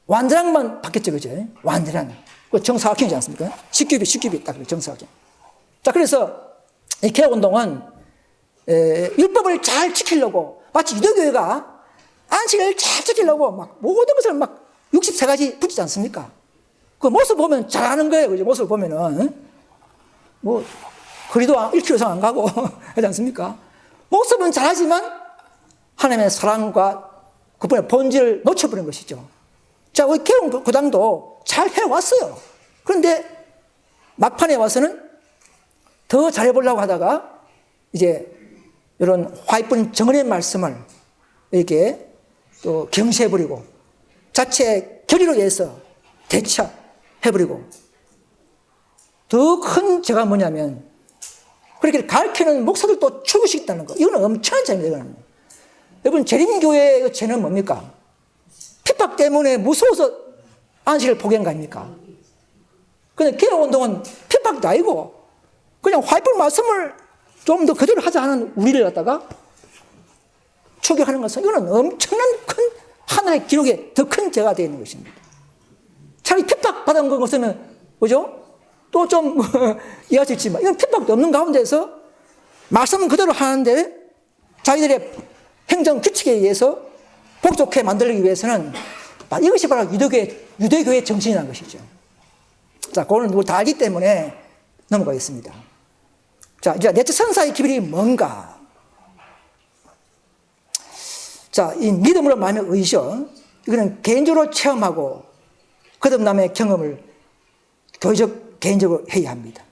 완전한만 받겠죠, 그죠? 완전한. 그 정사각형이지 않습니까? 식규비 딱 정사각형. 자, 그래서 이 개혁운동은 율법을 잘 지키려고 마치 유대교회가 안식을 잘 지키려고 막 모든 것을 막 63가지 붙이지 않습니까? 그 모습 보면 잘하는 거예요. 그죠? 모습을 보면은. 거리도 1km 이상 안 가고, 하지 않습니까? 모습은 잘하지만 하나님의 사랑과 그분의 본질을 놓쳐버린 것이죠. 자, 우리 개혁교당도 잘 해왔어요. 그런데 막판에 와서는 더 잘해보려고 하다가 이제 이런 화이쁜 정언의 말씀을 이렇게 또 경시해버리고 자체 결의로 인해서 대처해버리고 더 큰 죄가 뭐냐면 그렇게 가르치는 목사들도 죽을 있다는 거. 이건 엄청난 죄입니다. 이거는. 여러분, 재림교회의 죄는 뭡니까? 핍박 때문에 무서워서 안식을 포기한 거 아닙니까? 근데 개혁운동은 핍박도 아니고 그냥 화이쁜 말씀을 좀 더 그대로 하자 하는 우리를 갖다가 추격하는 것은 이거는 엄청난 큰 하나의 기록에 더 큰 죄가 되어 있는 것입니다. 차라리 핍박받은 것은, 그죠? 또 좀 이해할 수 있지만, 이건 핍박도 없는 가운데서 말씀은 그대로 하는데 자기들의 행정 규칙에 의해서 복잡하게 만들기 위해서는 이것이 바로 유대교의 정신이라는 것이죠. 자, 그거는 누구 다 알기 때문에 넘어가겠습니다. 자, 이제 넷째 천사의 기별이 뭔가? 자, 이 믿음으로 말하면 의죠. 이거는 개인적으로 체험하고 거듭남의 경험을 교회적, 개인적으로 해야 합니다.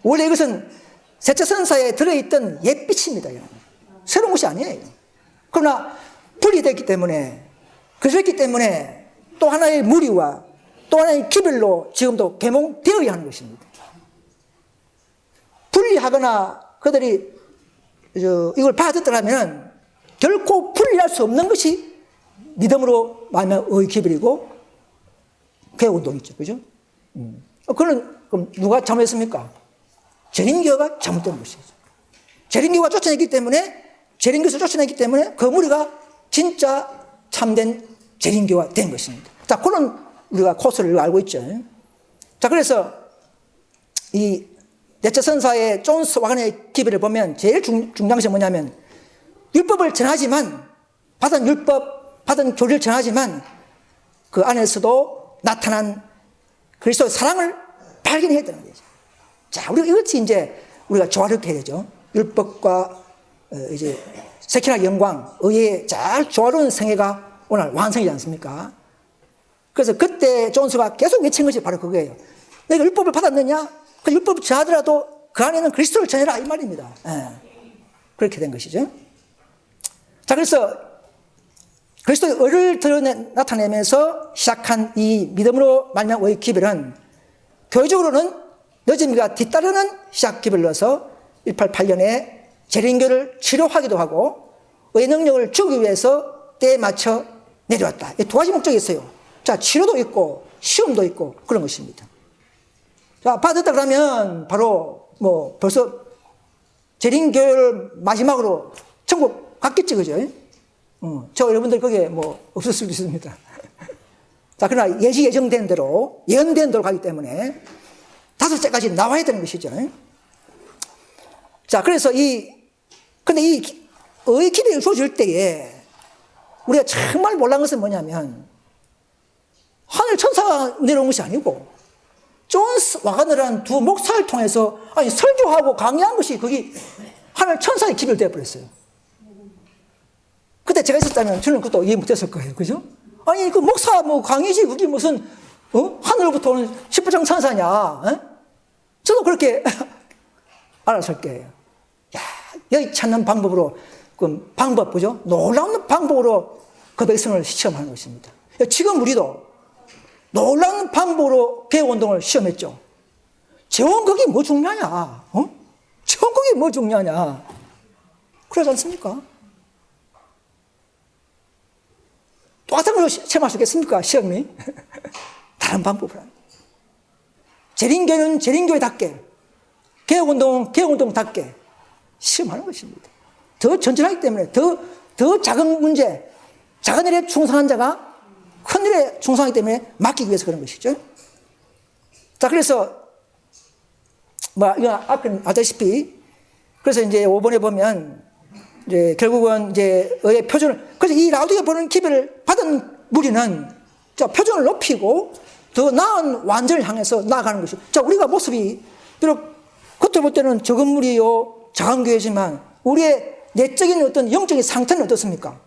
원래 이것은 셋째 천사에 들어있던 옛빛입니다. 새로운 것이 아니에요. 그러나 분리됐기 때문에, 그랬기 때문에 또 하나의 무리와 또 하나의 기별로 지금도 계몽되어야 하는 것입니다. 분리하거나 그들이 이걸 받았더라면 결코 분리할 수 없는 것이 믿음으로 말하면 의기별이고 개운동이죠. 그죠? 그건 그럼 누가 잘못했습니까? 재림교가 잘못된 것이죠. 재림교가 쫓아냈기 때문에 재림교에서 쫓아냈기 때문에 그 무리가 진짜 참된 재림교가 된 것입니다. 자, 그런 우리가 코스를 알고 있죠. 자, 그래서 이 넷째 선사의 존스 와간의 기별을 보면 제일 중요한 것이 뭐냐면 율법을 전하지만 받은 율법, 받은 교리를 전하지만 그 안에서도 나타난 그리스도의 사랑을 발견해야 되는 거죠. 자, 우리가 이것이 이제 우리가 조화롭게 해야 되죠. 율법과 이제 세키나 영광, 의에 잘 조화로운 생애가 오늘 완성이지 않습니까? 그래서 그때 존스가 계속 외친 것이 바로 그거예요. 내가 율법을 받았느냐? 그 율법을 전하더라도 그 안에는 그리스도를 전해라 이 말입니다. 그렇게 된 것이죠. 자, 그래서 그리스도의 의를 나타내면서 시작한 이 믿음으로 말미암은 의의 기별은 교회적으로는 늦음이가 뒤따르는 시작 기별로서 188년에 재림교를 치료하기도 하고 의의 능력을 주기 위해서 때에 맞춰 내려왔다. 이 두 가지 목적이 있어요. 자, 치료도 있고 시험도 있고 그런 것입니다. 자, 받았다 그러면 바로 벌써 재림교를 마지막으로 천국 갔겠지, 그죠? 저 여러분들 거기에 없을 수도 있습니다. 자, 그러나 예정된 대로, 예언된 대로 가기 때문에 5째까지 나와야 되는 것이죠. 자, 그래서 근데 이 의의 기별이 주어질 때에 우리가 정말 놀란 것은 뭐냐면 하늘 천사가 내려온 것이 아니고 존스 와가너라는 두 목사를 통해서 설교하고 강의한 것이 거기 하늘 천사의 기별이 되어버렸어요. 그때 제가 있었다면 저는 그것도 이해 못했을 거예요. 그죠? 아니, 그 목사 강의지 그게 무슨 하늘로부터 오는 십부장 천사냐? 저도 그렇게 알았을 거예요. 야, 여기 찾는 방법으로 그죠? 놀라운 방법으로 그 백성을 시험하는 것입니다. 지금 우리도 놀라운 방법으로 개혁운동을 시험했죠. 재원국이 뭐 중요하냐? 재원국이 뭐 중요하냐? 그러지 않습니까? 똑같은 걸로 시험할 수 있겠습니까? 시험이? 다른 방법으로. 재림교는 재림교회답게, 개혁운동은 개혁운동답게 시험하는 것입니다. 더 전진하기 때문에 더 작은 문제, 작은 일에 충성한 자가 큰 일에 충성하기 때문에 맡기기 위해서 그런 것이죠. 자, 그래서 이거 앞에 아다시피 그래서 이제 5번에 보면 이제 결국은 이제 의의 표준을, 그래서 이 라우디가 보는 기별을 받은 무리는 자, 표준을 높이고 더 나은 완전을 향해서 나아가는 것이죠. 자, 우리가 모습이 비록 겉으로 볼 때는 적은 무리요, 작은 교회지만 우리의 내적인 어떤 영적인 상태는 어떻습니까?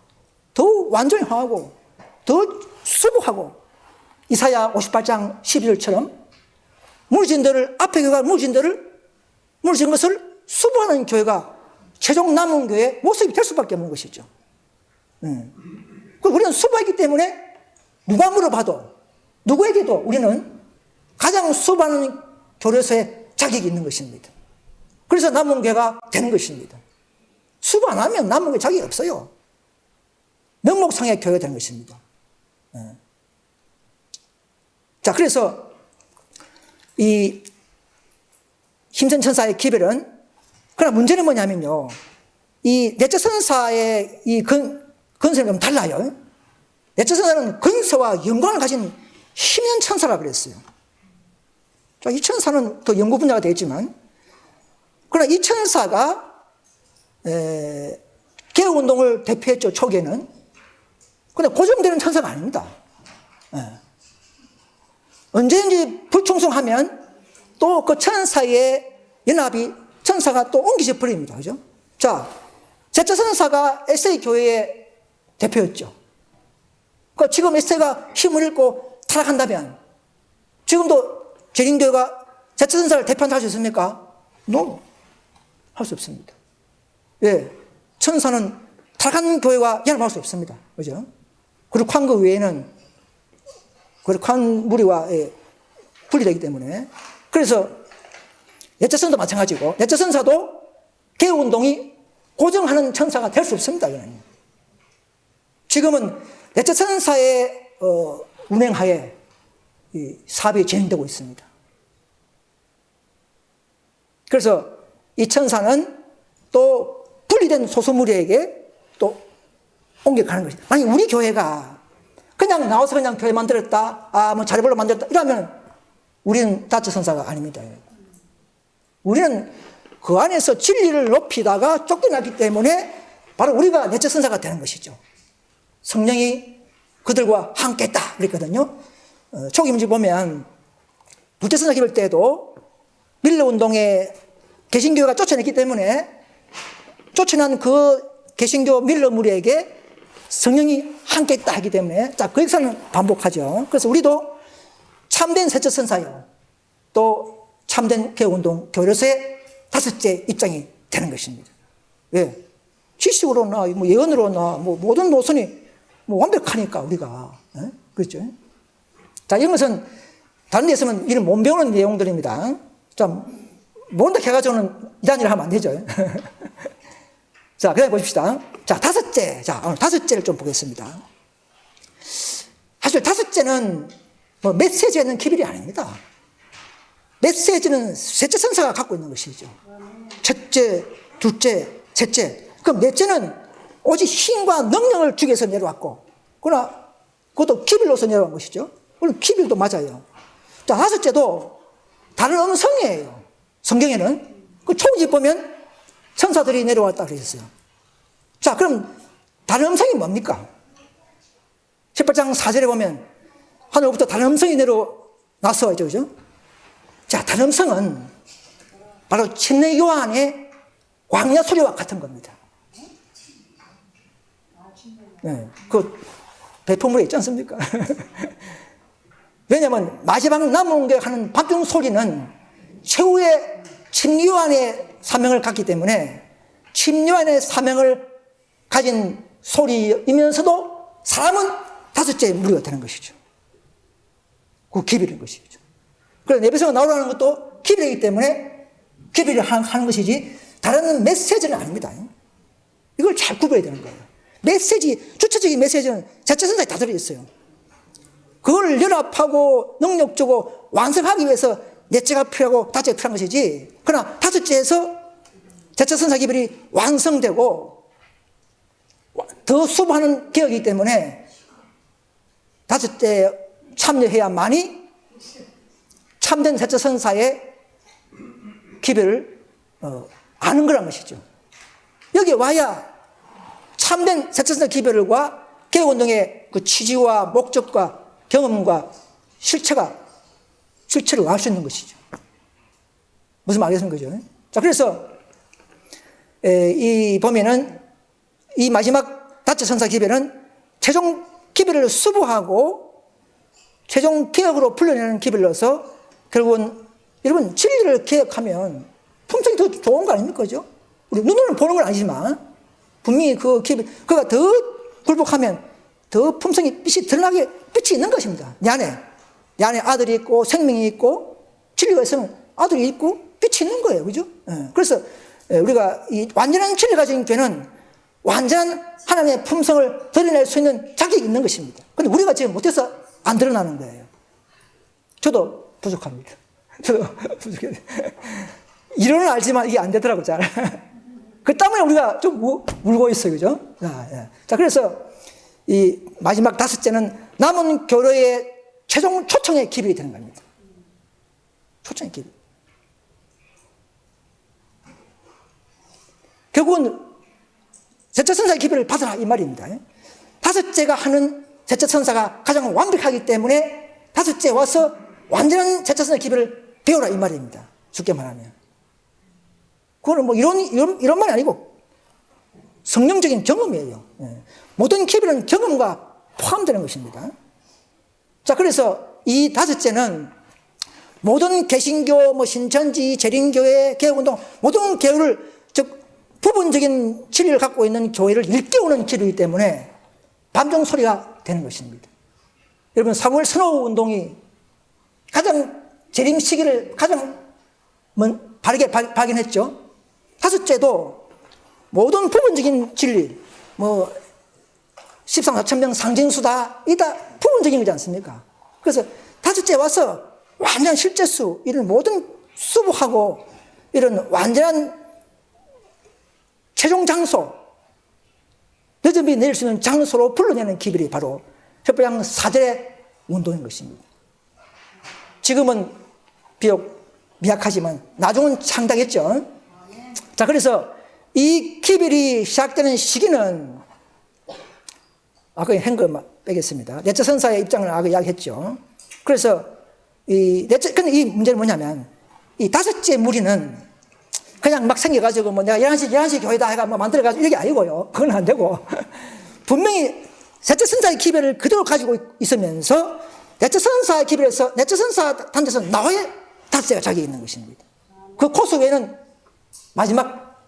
더 완전히 향하고 더 수복하고 이사야 58장 12절처럼 무너진 것을 수복하는 교회가 최종 남은 교회의 모습이 될 수밖에 없는 것이죠. 우리는 수복했기 때문에 누가 물어봐도 누구에게도 우리는 가장 수복하는 교회에서의 자격이 있는 것입니다. 그래서 남은 교회가 되는 것입니다. 수복 안 하면 남은 교회 자격이 없어요. 명목상의 교회가 되는 것입니다. 자, 그래서 이 힘센 천사의 기별은, 그러나 문제는 뭐냐면요, 이 넷째 천사의 이 근세는 좀 달라요. 넷째 천사는 근세와 영광을 가진 힘있는 천사라 그랬어요. 자, 이 천사는 더 연구 분야가 되겠지만, 그러나 이 천사가 개혁운동을 대표했죠, 초기에는. 근데 고정되는 천사가 아닙니다. 언제든지 불충성하면 또 그 천사의 연합이 천사가 또 옮기져 버립니다. 그죠? 자, 셋째 천사가 에세이 교회의 대표였죠. 그러니까 지금 에세이가 힘을 잃고 타락한다면 지금도 재림교회가 셋째 천사를 대표한다 할 수 있습니까? No. 할 수 없습니다. 예. 천사는 타락한 교회와 연합할 수 없습니다. 그죠? 거룩한 그 외에는 거룩한 무리와 분리되기 때문에. 그래서 넷째 천사도 마찬가지고, 넷째 천사도 개혁운동이 고정하는 천사가 될 수 없습니다. 지금은 넷째 천사의 운행하에 이 사업이 진행되고 있습니다. 그래서 이 천사는 또 분리된 소수무리에게 또 옮겨가는 것이죠. 만약 우리 교회가 그냥 나와서 그냥 교회 만들었다, 뭐 자리별로 만들었다, 이러면 우리는 다처 천사가 아닙니다. 우리는 그 안에서 진리를 높이다가 쫓겨났기 때문에 바로 우리가 넷째 천사가 되는 것이죠. 성령이 그들과 함께 했다 그랬거든요. 초기 문제 보면 둘째 천사 기별 때도 밀러 운동에 개신교가 쫓아냈기 때문에 쫓아난 그 개신교 밀러 무리에게 성령이 함께 했다 하기 때문에, 자, 그 역사는 반복하죠. 그래서 우리도 참된 셋째 천사요, 또 참된 개혁운동 교회로서의 다섯째 입장이 되는 것입니다. 왜? 지식으로나 뭐 예언으로나 뭐 모든 노선이 뭐 완벽하니까 우리가. 그렇죠? 자, 이런 것은 다른 데서는 이런 못 배우는 내용들입니다. 좀 모른다 해가지고는 이단일을 하면 안 되죠. 자, 그 다음에 보십시다. 자, 다섯째. 자, 오늘 다섯째를 좀 보겠습니다. 사실 다섯째는 뭐 메시지에 있는 기별이 아닙니다. 메시지는 셋째 천사가 갖고 있는 것이죠. 첫째, 둘째, 셋째. 그럼 넷째는 오직 힘과 능력을 주기 위해서 내려왔고, 그러나 그것도 기별로서 내려온 것이죠. 물론 기별도 맞아요. 자, 다섯째도 다른 음성이에요. 성경에는. 그 초기 보면 천사들이 내려왔다 그랬어요. 자, 그럼 다른 음성이 뭡니까? 18장 4절에 보면 하늘로부터 다른 음성이 내려놨어. 그죠? 자, 다른 음성은 바로 침례 요한의 광야 소리와 같은 겁니다. 네, 그 배포물에 있지 않습니까? 왜냐하면 마지막 남은 게 하는 밤중 소리는 최후의 침례 요한의 사명을 갖기 때문에 침례 요한의 사명을 가진 소리이면서도 사람은 다섯째 무리가 되는 것이죠. 그 기별인 것이죠. 그래서 에베소가 나오라는 것도 기별이기 때문에 기별을 하는 것이지 다른 메시지는 아닙니다. 이걸 잘 구별해야 되는 거예요. 메시지, 주체적인 메시지는 셋째 천사에 다 들어있어요. 그걸 연합하고 능력 주고 완성하기 위해서 넷째가 필요하고 다섯째가 필요한 것이지, 그러나 다섯째에서 셋째 천사 기별이 완성되고 더 수부하는 개혁이기 때문에 다섯째에 참여해야만이 참된 셋째 천사의 기별을 아는 거란 것이죠. 여기 와야 참된 셋째 천사 기별과 개혁운동의 그 취지와 목적과 경험과 실체를 알 수 있는 것이죠. 무슨 말이겠습니까? 그죠? 자, 그래서 이 보면은 이 마지막 다째 천사 기별은 최종 기별을 수부하고 최종 개혁으로 풀려내는 기별로서 결국은 여러분 진리를 개혁하면 품성이 더 좋은 거 아닙니까? 그죠? 우리 눈으로는 보는 건 아니지만 분명히 그 기별, 그가 더 굴복하면 더 품성이 빛이 드러나게 빛이 있는 것입니다. 내 안에 아들이 있고 생명이 있고 진리가 있으면 아들이 있고 빛이 있는 거예요. 그죠? 그래서 우리가 이 완전한 진리를 가진 교회는 완전한 하나님의 품성을 드러낼 수 있는 자격이 있는 것입니다. 그런데 우리가 지금 못해서 안 드러나는 거예요. 저도 부족합니다. 저도 부족해요. 이론은 알지만 이게 안 되더라고요, 잘. 그 때문에 우리가 좀 울고 있어요. 그죠? 자, 그래서 이 마지막 다섯째는 남은 교회의 최종 초청의 기별이 되는 겁니다. 초청의 기별. 결국은 셋째 천사의 기별을 받으라 이 말입니다. 다섯째가 하는 셋째 천사가 가장 완벽하기 때문에 다섯째 와서 완전한 셋째 천사의 기별을 배우라 이 말입니다. 쉽게 말하면. 그거는 뭐 이런 말이 아니고 성령적인 경험이에요. 모든 기별은 경험과 포함되는 것입니다. 자, 그래서 이 다섯째는 모든 개신교, 뭐 신천지, 재림교회, 개혁운동 모든 교회를 즉 부분적인 진리를 갖고 있는 교회를 일깨우는 기류이기 때문에 밤중 소리가 되는 것입니다. 여러분 사무엘 스노우 운동이 가장 재림 시기를 가장 바르게 발견했죠. 다섯째도 모든 부분적인 진리, 뭐 13만 4천 명 상징수다, 이다 부분적인 거지 않습니까? 그래서 다섯째 와서 완전 실제수, 이런 모든 수복하고 이런 완전한 최종 장소, 늦음이 내릴 수 있는 장소로 불러내는 기별이 바로 햇불양 사절의 운동인 것입니다. 지금은 비록 미약하지만 나중은 창다겠죠. 자, 그래서 이 기별이 시작되는 시기는 아까 한거 빼겠습니다. 넷째 선사의 입장을 아까 이야기했죠. 그래서 근데 이 문제는 뭐냐면 이 다섯째 무리는 그냥 막 생겨가지고 뭐 내가 11시 교회다 해가 뭐 만들어가지고 이게 아니고요. 그건 안 되고 분명히 셋째 선사의 기별을 그대로 가지고 있으면서 넷째 선사의 기별에서 넷째 선사 단체에서 나와야 다섯째가 자기 있는 것입니다. 그 코스 외에는 마지막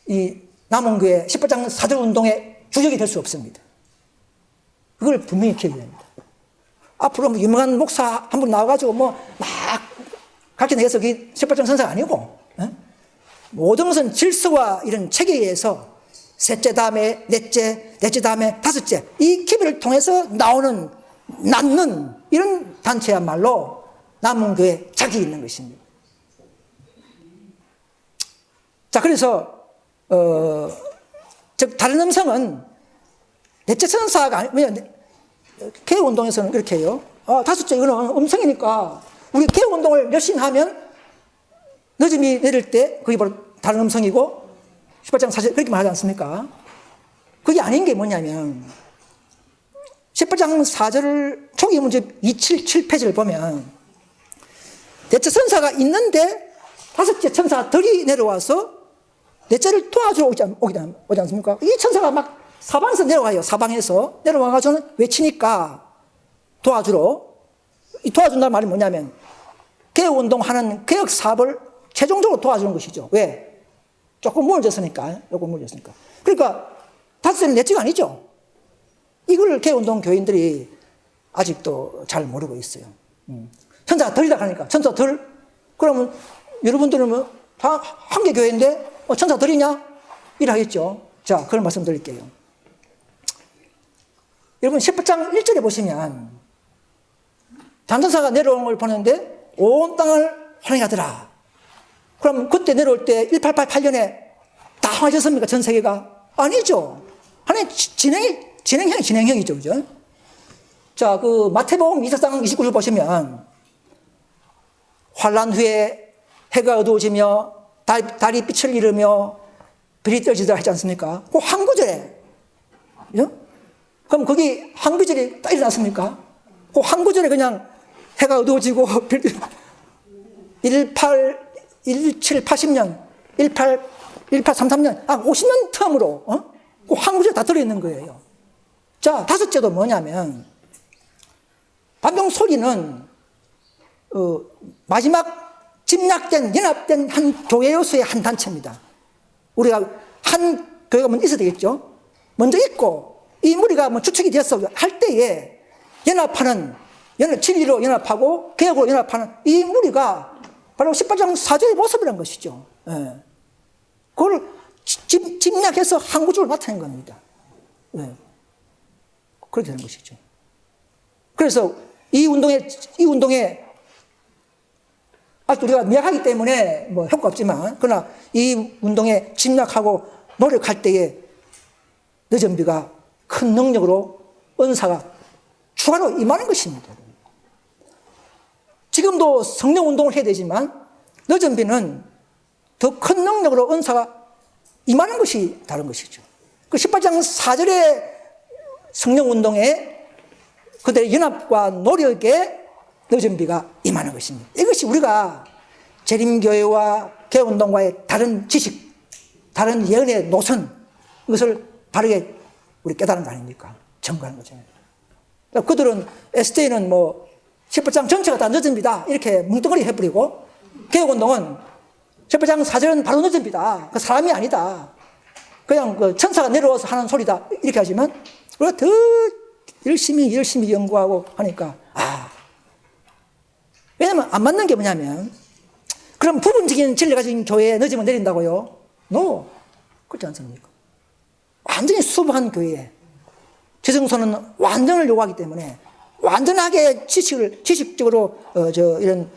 이 남원교회 18장 사절 운동의 주역이 될 수 없습니다. 그걸 분명히 기억해야 됩니다. 앞으로 뭐 유명한 목사 한 분 나와가지고 뭐 막 가르쳐내서 그게 18장 선사가 아니고 모든 것은 질서와 이런 체계에 의해서 셋째 다음에 넷째 다음에 다섯째 이 기별을 통해서 낳는 이런 단체야말로 남원교회 자기 있는 것입니다. 자, 그래서 즉 다른 음성은 넷째 천사가 개혁운동에서는 그렇게 해요. 다섯째 이거는 음성이니까 우리 개혁운동을 열심히 하면 늦음이 내릴 때 그게 바로 다른 음성이고 18장 4절 그렇게 말하지 않습니까? 그게 아닌 게 뭐냐면 18장 4절 초기 문제 277페이지를 보면 넷째 천사가 있는데 다섯째 천사들이 내려와서 넷째를 도와주러 오지 않습니까? 이 천사가 막 사방에서 내려와요. 사방에서 내려와가지고 외치니까 도와준다는 말이 뭐냐면 개혁운동하는 개혁 사업을 최종적으로 도와주는 것이죠. 왜? 조금 무너졌으니까. 그러니까 다섯째는 넷째가 아니죠. 이걸 개혁운동 교인들이 아직도 잘 모르고 있어요. 천사가 덜이다 하니까 천사 덜 그러면 여러분들은 뭐 다 한 개 교회인데 천사 덜이냐? 이러겠죠. 자, 그런 말씀 드릴게요. 여러분 18장 1절에 보시면 단천사가 내려오는 걸 보는데 온 땅을 환영하더라. 그럼 그때 내려올 때 1888년에 다 환해졌습니까? 전 세계가? 아니죠. 하나님 진행형이죠. 그죠? 자, 그 마태복음 24장 29절 보시면 환란 후에 해가 어두워지며 달이 빛을 잃으며 별이 떨어지더라 하지 않습니까? 그 한 구절에. 그럼 거기 한 구절이 딱 일어났습니까? 그 한 구절에 그냥 해가 어두워지고 1780년 1833년 50년 텀으로 그 한 구절에 다 들어있는 거예요. 자, 다섯째도 뭐냐면 밤중 소리는 마지막 집약된 연합된 한 교회 요소의 한 단체입니다. 우리가 한 교회가 먼저 있어야 되겠죠. 먼저 있고 이 무리가 뭐 주축이 되었어 할 때에 연합하는 진리로 연합하고 개혁으로 연합하는 이 무리가 바로 18장 4절의 모습이라는 것이죠. 예. 그걸 집약해서 한 구조를 나타낸 겁니다. 예. 그렇게 되는 것이죠. 그래서 이 운동에 아직 우리가 미약하기 때문에 뭐 효과 없지만 그러나 이 운동에 집약하고 노력할 때에 늦은비가 큰 능력으로 은사가 추가로 임하는 것입니다. 지금도 성령 운동을 해야 되지만 늦은비는 더 큰 능력으로 은사가 임하는 것이 다른 것이죠. 그 18장 4절의 성령운동에 그들의 연합과 노력에 늦은 비가 임하는 것입니다. 이것이 우리가 재림교회와 개혁운동과의 다른 지식, 다른 예언의 노선, 이것을 바르게 우리 깨달은 거 아닙니까? 점거하는 거죠. 그들은 SD는 뭐 18장 전체가 다 늦은 비다 이렇게 뭉뚱그리 해버리고, 개혁운동은 18장 4절은 바로 늦은 비다, 그 사람이 아니다, 그냥 그 천사가 내려와서 하는 소리다 이렇게 하지만, 우리가 더 열심히 연구하고 하니까 왜냐면 안 맞는 게 뭐냐면, 그럼 부분적인 진리 가진 교회에 늦으면 내린다고요? No, 그렇지 않습니까? 완전히 수부한 교회에 지성소는 완전을 요구하기 때문에 완전하게 지식적으로 이런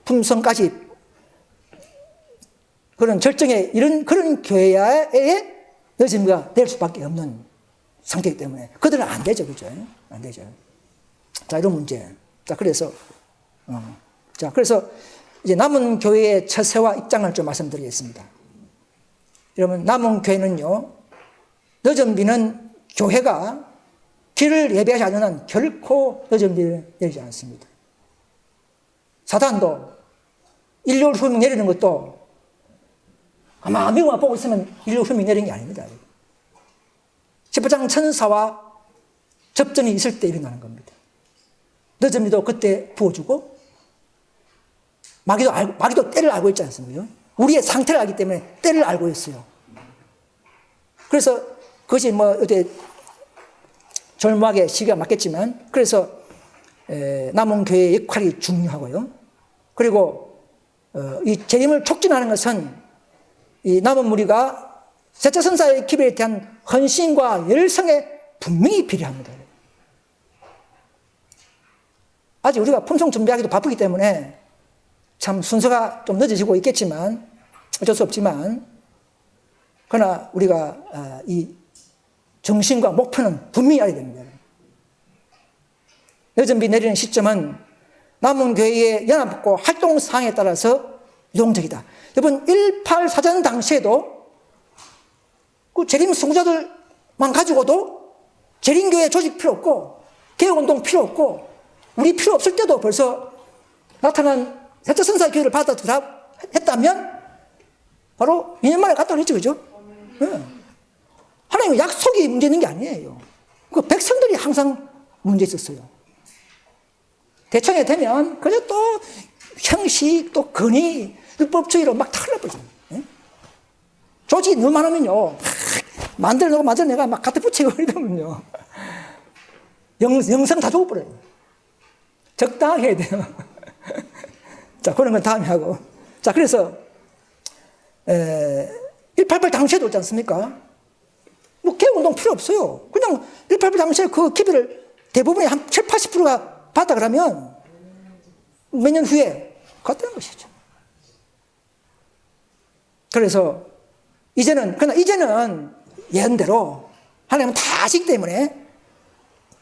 품성까지 그런 절정에 이런 그런 교회에 늦음과 될 수밖에 없는 상태이기 때문에 그들은 안 되죠, 그죠? 안 되죠. 자, 이런 문제. 자, 그래서 이제 남은 교회의 처세와 입장을 좀 말씀드리겠습니다. 여러분, 남은 교회는요, 늦은 비는 교회가 길을 예배하지 않는 한 결코 늦은 비를 내리지 않습니다. 사단도 일요일 후명 내리는 것도 아마 미국만 보고 있으면 일요일 후명 내리는 게 아닙니다. 18장 천사와 접전이 있을 때 일어나는 겁니다. 늦은 비도 그때 부어주고, 마귀도 때를 알고 있지 않습니까? 우리의 상태를 알기 때문에 때를 알고 있어요. 그래서 그것이 뭐 어때 절묘하게 시기가 맞겠지만, 그래서 남은 교회의 역할이 중요하고요. 그리고 이 재림을 촉진하는 것은 이 남은 무리가 셋째 선사의 기별에 대한 헌신과 열성에 분명히 필요합니다. 아직 우리가 품성 준비하기도 바쁘기 때문에 참 순서가 좀 늦어지고 있겠지만, 어쩔 수 없지만, 그러나 우리가 이 정신과 목표는 분명히 알아야 됩니다. 늦은 비 내리는 시점은 남은 교회의 연합과 활동 사항에 따라서 유동적이다. 여러분, 1.8 사전 당시에도 그 재림 선구자들만 가지고도 재림교회 조직 필요 없고 개혁운동 필요 없고 우리 필요 없을 때도 벌써 나타난 셋째 선사 교회를 받아들여 했다면 바로 2년 만에 갔다 그랬죠, 그죠? 네. 하나님의 약속이 문제 있는 게 아니에요. 그 백성들이 항상 문제 있었어요. 대청에 되면 그저 또 형식, 또 근위, 율법주의로 막 탈려버리죠. 네? 조직이 너무 많으면요, 만들어내가 막 갖다 붙이고 이러면요, 영성 다 죽어버려요. 적당하게 해야 돼요. 자, 그런 건 다음에 하고. 자, 그래서 188 당시에도 있지 않습니까? 뭐 개혁운동 필요 없어요. 그냥 188 당시에 그 기별을 대부분의 한 7, 80%가 받다 그러면 몇 년 후에 갔다는 것이죠. 그래서 그러나 이제는 예언대로 하나님은 다 아시기 때문에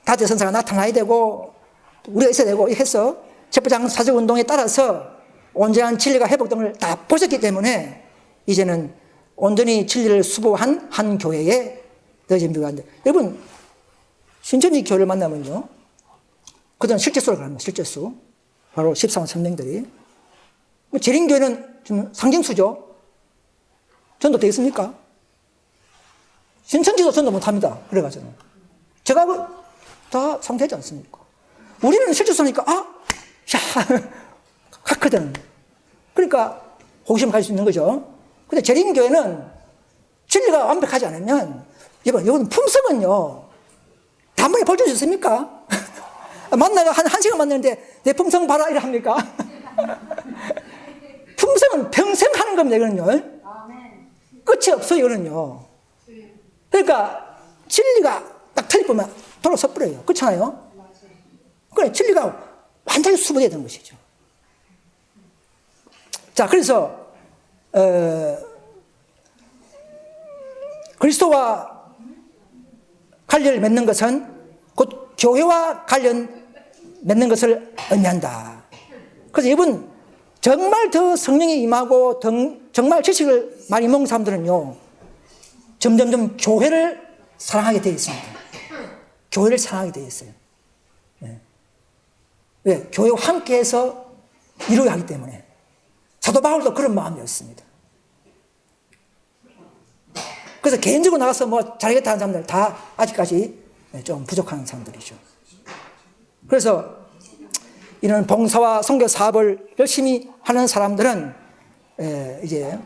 다제 선사가 나타나야 되고 우리가 있어야 되고 해서 18장 사적 운동에 따라서 온전한 진리가 회복됨을 다 보셨기 때문에 이제는 온전히 진리를 수보한 한 교회에 늦은 비가 왔는데, 여러분, 신천지 교회를 만나면요, 그들은 실제수를 가릅니다. 실제수. 바로 14만 천명들이. 재림교회는 좀 상징수죠. 전도 되겠습니까? 신천지도 전도 못합니다. 그래가지고. 제가 다 상대하지 않습니까? 우리는 실제수니까, 하거든. 그러니까 호기심 가질 수 있는 거죠. 근데 재림교회는 진리가 완벽하지 않으면, 이번 품성은요, 단번에 벌줄 수 있습니까? 만나가 한 시간 만나는데 내 품성 봐라 이래 합니까? 품성은 평생 하는 겁니다, 이거는요. 끝이 없어요, 이거는요. 그러니까 진리가 딱 틀리면 돌아서 버려요. 그렇잖아요? 그래, 진리가 완전히 수부되어야 되는 것이죠. 자, 그래서 그리스도와 관련을 맺는 것은 곧 교회와 관련 맺는 것을 의미한다. 그래서 이분 정말 더 성령이 임하고 정말 지식을 많이 먹는 사람들은요, 점점점 교회를 사랑하게 되어 있습니다. 교회를 사랑하게 되어 있어요. 네. 왜? 교회와 함께해서 이루어야 하기 때문에. 사도 바울도 그런 마음이었습니다. 그래서 개인적으로 나가서 뭐 잘하겠다 하는 사람들 다 아직까지 좀 부족한 사람들이죠. 그래서 이런 봉사와 선교 사업을 열심히 하는 사람들은 이제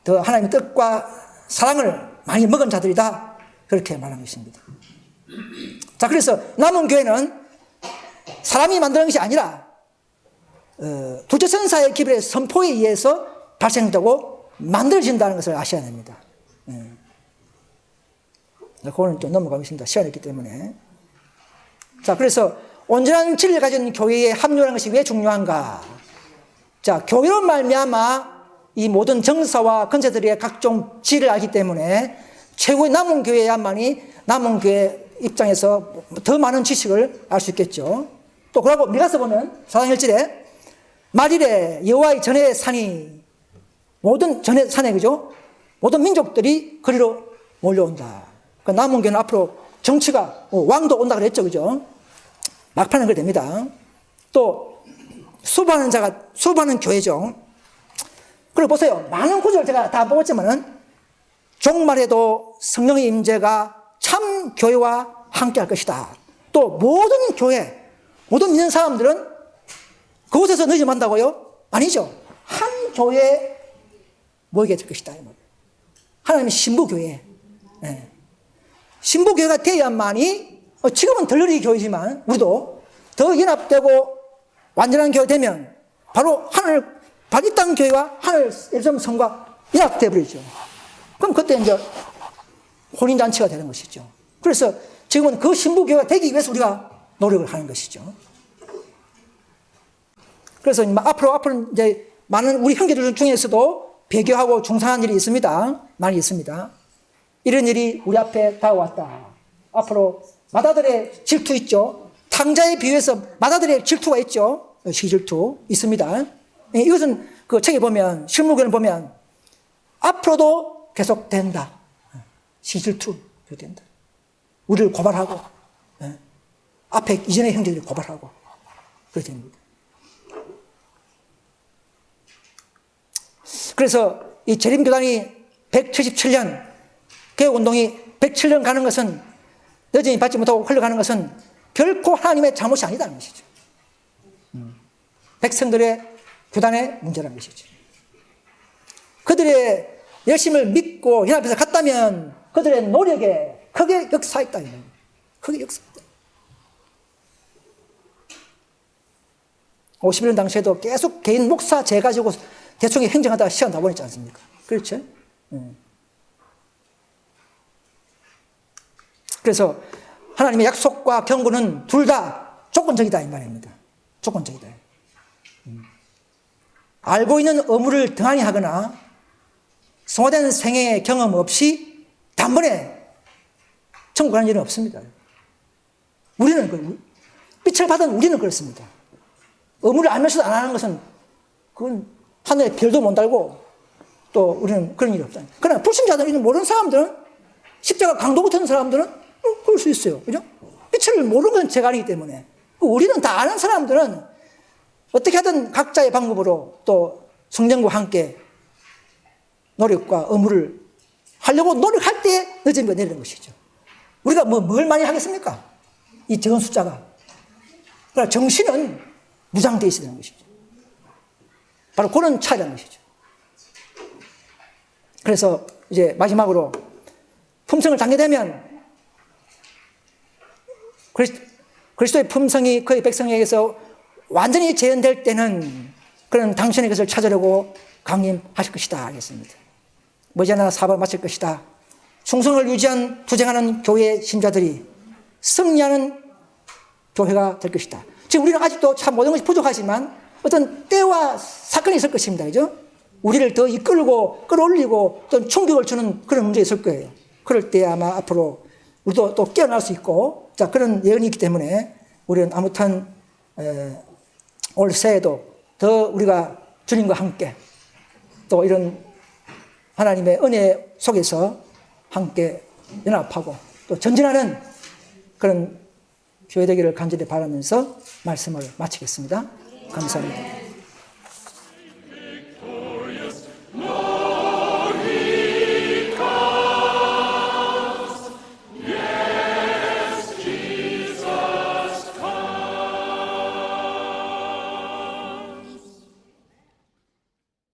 더 하나님의 뜻과 사랑을 많이 먹은 자들이다. 그렇게 말하는 것입니다. 자, 그래서 남은 교회는 사람이 만드는 것이 아니라 둘째 천사의 기별의 선포에 의해서 발생되고 만들어진다는 것을 아셔야 됩니다. 그거는 좀 넘어가겠습니다. 시간이 있기 때문에. 자, 그래서 온전한 진리를 가진 교회에 합류하는 것이 왜 중요한가? 자, 교회로 말미암아 이 모든 정사와 건세들의 각종 지혜를 알기 때문에 최고의 남은 교회야만이 남은 교회 입장에서 더 많은 지식을 알 수 있겠죠. 또 그러고 미가서 보면 4장 1절에 말일에 여호와의 전의 산이 모든 전의 산에 그죠? 모든 민족들이 그리로 몰려온다. 그러니까 남은 교회는 앞으로 정치가 왕도 온다 그랬죠, 그죠? 막판은 그래 됩니다. 또 수업하는 교회죠. 그리고 보세요. 많은 구절 제가 다 뽑았지만은 종말에도 성령의 임재가 참 교회와 함께할 것이다. 또 모든 교회, 모든 믿는 사람들은 그곳에서 늦어만다고요? 아니죠. 한 교회에 모이게 될 것이다. 하나님의 신부교회. 네. 신부교회가 돼야만이 지금은 덜러리 교회지만 우리도 더 연합되고 완전한 교회 되면 바로 이 땅 교회와 하늘 예루살렘 성과 연합돼 버리죠. 그럼 그때 이제 혼인잔치가 되는 것이죠. 그래서 지금은 그 신부교회가 되기 위해서 우리가 노력을 하는 것이죠. 그래서 앞으로 이제 많은 우리 형제들 중에서도 배교하고 중상한 일이 있습니다. 많이 있습니다. 이런 일이 우리 앞에 다가왔다. 앞으로 마다들의 질투 있죠. 탕자에 비유해서 마다들의 질투가 있죠. 시질투 있습니다. 이것은 그 책에 보면 실무견을 보면 앞으로도 계속된다. 시질투 된다. 우리를 고발하고 앞에 이전의 형제들이 고발하고 그렇게 됩니다. 그래서 이 재림교단이 177년 개혁운동이 107년 가는 것은 여전히 받지 못하고 흘러가는 것은 결코 하나님의 잘못이 아니다는 것이죠. 백성들의 교단의 문제라는 것이죠. 그들의 열심을 믿고 연합해서 갔다면 그들의 노력에 크게 역사했다. 크게 역사했다. 51년 당시에도 계속 개인 목사 재가지고 대충 행정하다가 시간 다 보냈지 않습니까? 그렇죠? 그래서 하나님의 약속과 경고는 둘 다 조건적이다 이 말입니다. 조건적이다. 알고 있는 의무를 등한히 하거나 성화된 생애의 경험 없이 단번에 천국 가는 일은 없습니다. 빛을 받은 우리는 그렇습니다. 의무를 알면서도 안 하는 것은 그건 하늘에 별도 못 달고 또 우리는 그런 일이 없다. 그러나 불신자들은 모르는 사람들은 십자가 강도 같은 사람들은 그럴 수 있어요. 그죠? 빛을 모르는 건 제가 아니기 때문에. 우리는 다 아는 사람들은 어떻게 하든 각자의 방법으로 또 성령과 함께 노력과 의무를 하려고 노력할 때 늦음이 내리는 것이죠. 우리가 뭘 많이 하겠습니까? 이 적은 숫자가. 그러나 정신은 무장되어 있어야 되는 것이죠. 바로 그런 차이라는 것이죠. 그래서 이제 마지막으로 품성을 담게 되면 그리스도의 품성이 그의 백성에게서 완전히 재현될 때는 그는 당신의 것을 찾으려고 강림하실 것이다 하겠습니다. 머지않아 사업을 마칠 것이다. 충성을 유지한 투쟁하는 교회의 신자들이 승리하는 교회가 될 것이다. 지금 우리는 아직도 참 모든 것이 부족하지만 어떤 때와 사건이 있을 것입니다. 그죠? 우리를 더 이끌고 끌어올리고 어떤 충격을 주는 그런 문제가 있을 거예요. 그럴 때 아마 앞으로 우리도 또 깨어날 수 있고, 자, 그런 예언이 있기 때문에 우리는 아무튼 올 새해도 더 우리가 주님과 함께 또 이런 하나님의 은혜 속에서 함께 연합하고 또 전진하는 그런 교회 되기를 간절히 바라면서 말씀을 마치겠습니다. 감사합니다.